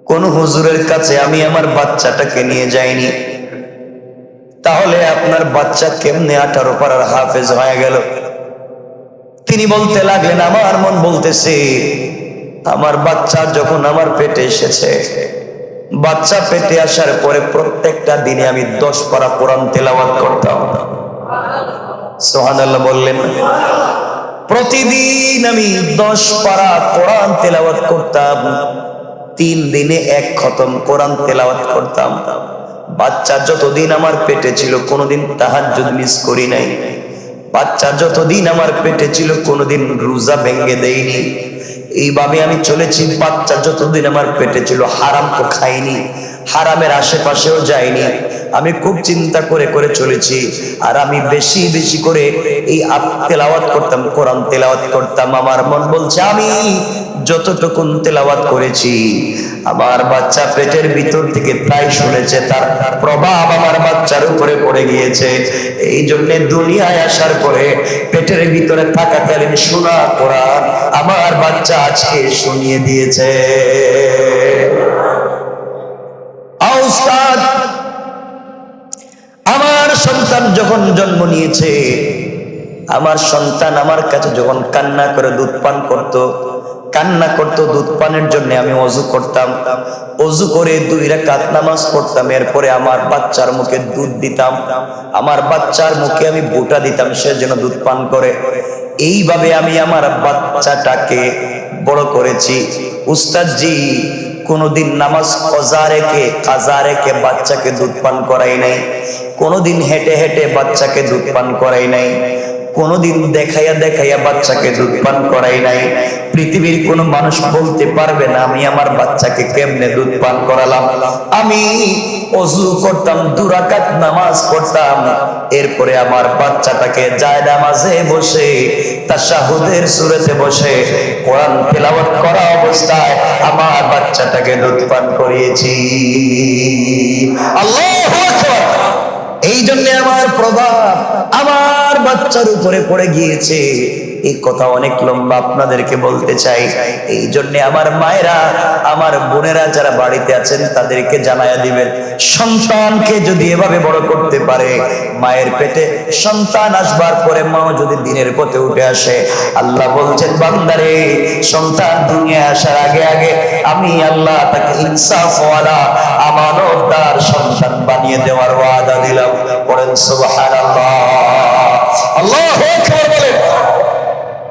কোন হুজুরের কাছে আমি আমার বাচ্চাটাকে নিয়ে যাইনি। তাহলে আপনার বাচ্চা কেমনে 18 পারার হাফেজ হয়ে গেল? তিনি বলতে লাগলেন, আমার মন বলতেছে আমার বাচ্চা যখন আমার পেটে এসেছে, বাচ্চা পেটে আসার পরে প্রত্যেকটা দিনে আমি 10 পারা কোরআন তেলাওয়াত করতাম। সুবহানাল্লাহ বললেন। প্রতিদিন আমি 10 পারা কোরআন তেলাওয়াত করতাম। 3 দিনে 1 খতম কোরআন তেলাওয়াত করতাম। বাচ্চা যতদিন আমার পেটে ছিল কোনোদিন তাহাজ্জুদ মিস করি নাই। বাচ্চা যতদিন আমার পেটে ছিল কোনোদিন রোজা ভেঙে দেইনি। এইভাবে আমি চলেছি। বাচ্চা যতদিন আমার পেটে ছিল হারাম তো খাইনি, হারামের আশেপাশেও যাইনি। আমি খুব চিন্তা করে করে চলেছি, আর আমি বেশি বেশি করে এই তেলাওয়াত করতাম, কোরআন তেলাওয়াত করতাম। আমার মন বলছে আমি যতটুকু তেলাওয়াত করেছি আমার বাচ্চা পেটের ভিতর থেকে প্রায় শুনেছে, তার প্রভাব আমার বাচ্চার উপরে পড়ে গিয়েছে। এই জন্য দুনিয়ায় আসার পরে পেটের ভিতরে থাকাকালীন শোনা কোরআন আমার বাচ্চা আজকে শুনিয়ে দিয়েছে। উস্তাদ, আমার সন্তান যখন জন্ম নিয়েছে, আমার সন্তান আমার কাছে যখন কান্না করে দুধ পান করতো, দুধ পানের জন্য আমি ওযু করতাম। ওযু করে 2 রাকাত নামাজ পড়তাম। এরপরে আমার বাচ্চার মুখে দুধ দিতাম, আমার বাচ্চার মুখে আমি বোঁটা দিতাম, সে যেন দুধ পান করে। এইভাবে আমি আমার বাচ্চাটাকে বড় করেছি। উস্তাদজি কোনদিন নামাজ কাজা রেখে বাচ্চাকে দুধ পান করাই নাই, কোনদিন হেঁটে হেঁটে বাচ্চাকে দুধ পান করাই নাই, কোনোদিন দেখাইয়া দেখাইয়া বাচ্চাকে দুধ পান করাই নাই। পৃথিবীর কোনো মানুষ বলতে পারবে না আমি আমার বাচ্চাকে কেমনে দুধ পান করালাম। আমি ওযু করতাম, 2 রাকাত নামাজ পড়তাম, এরপরে আমার বাচ্চাটাকে জায়নামাজে বসে তাশাহুদের সূরাতে বসে কোরআন তেলাওয়াত করা অবস্থায় আমার বাচ্চাটাকে দুধ পান করিয়েছি। আল্লাহু আকবার। এই জন্য আমার প্রভাব আমার বাচ্চার উপরে পড়ে গিয়েছে। এই কথা অনেক লম্বা, আপনাদেরকে বলতে চাই। এই জন্য আমার মায়েরা, আমার বোনেরা যারা বাড়িতে আছেন তাদেরকে জানায়া দিবেন, সন্তানকে যদি এভাবে বড় করতে পারে, মায়ের পেটে সন্তান আসবার পরে মাও যদি দিনের পথে উঠে আসে, আল্লাহ বলছেন বান্দারে, সন্তান দুনিয়া আসার আগে আগে আমি আল্লাহ তাকে ইনসাফওয়ালা আমানতদার সন্তান বানিয়ে দেওয়ার ওয়াদা দিলাম। পড়েন সুবহানাল্লাহ। আল্লাহু আকবার বলেন।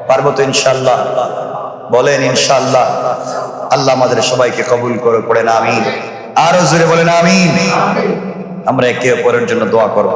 পারবো তো ইনশাআল্লাহ? বলেন ইনশাআল্লাহ। আল্লাহ আমাদের সবাইকে কবুল করে। পড়েন আমিন। আরো জোরে বলেন আমিন। আমরা একে অপরের জন্য দোয়া করব।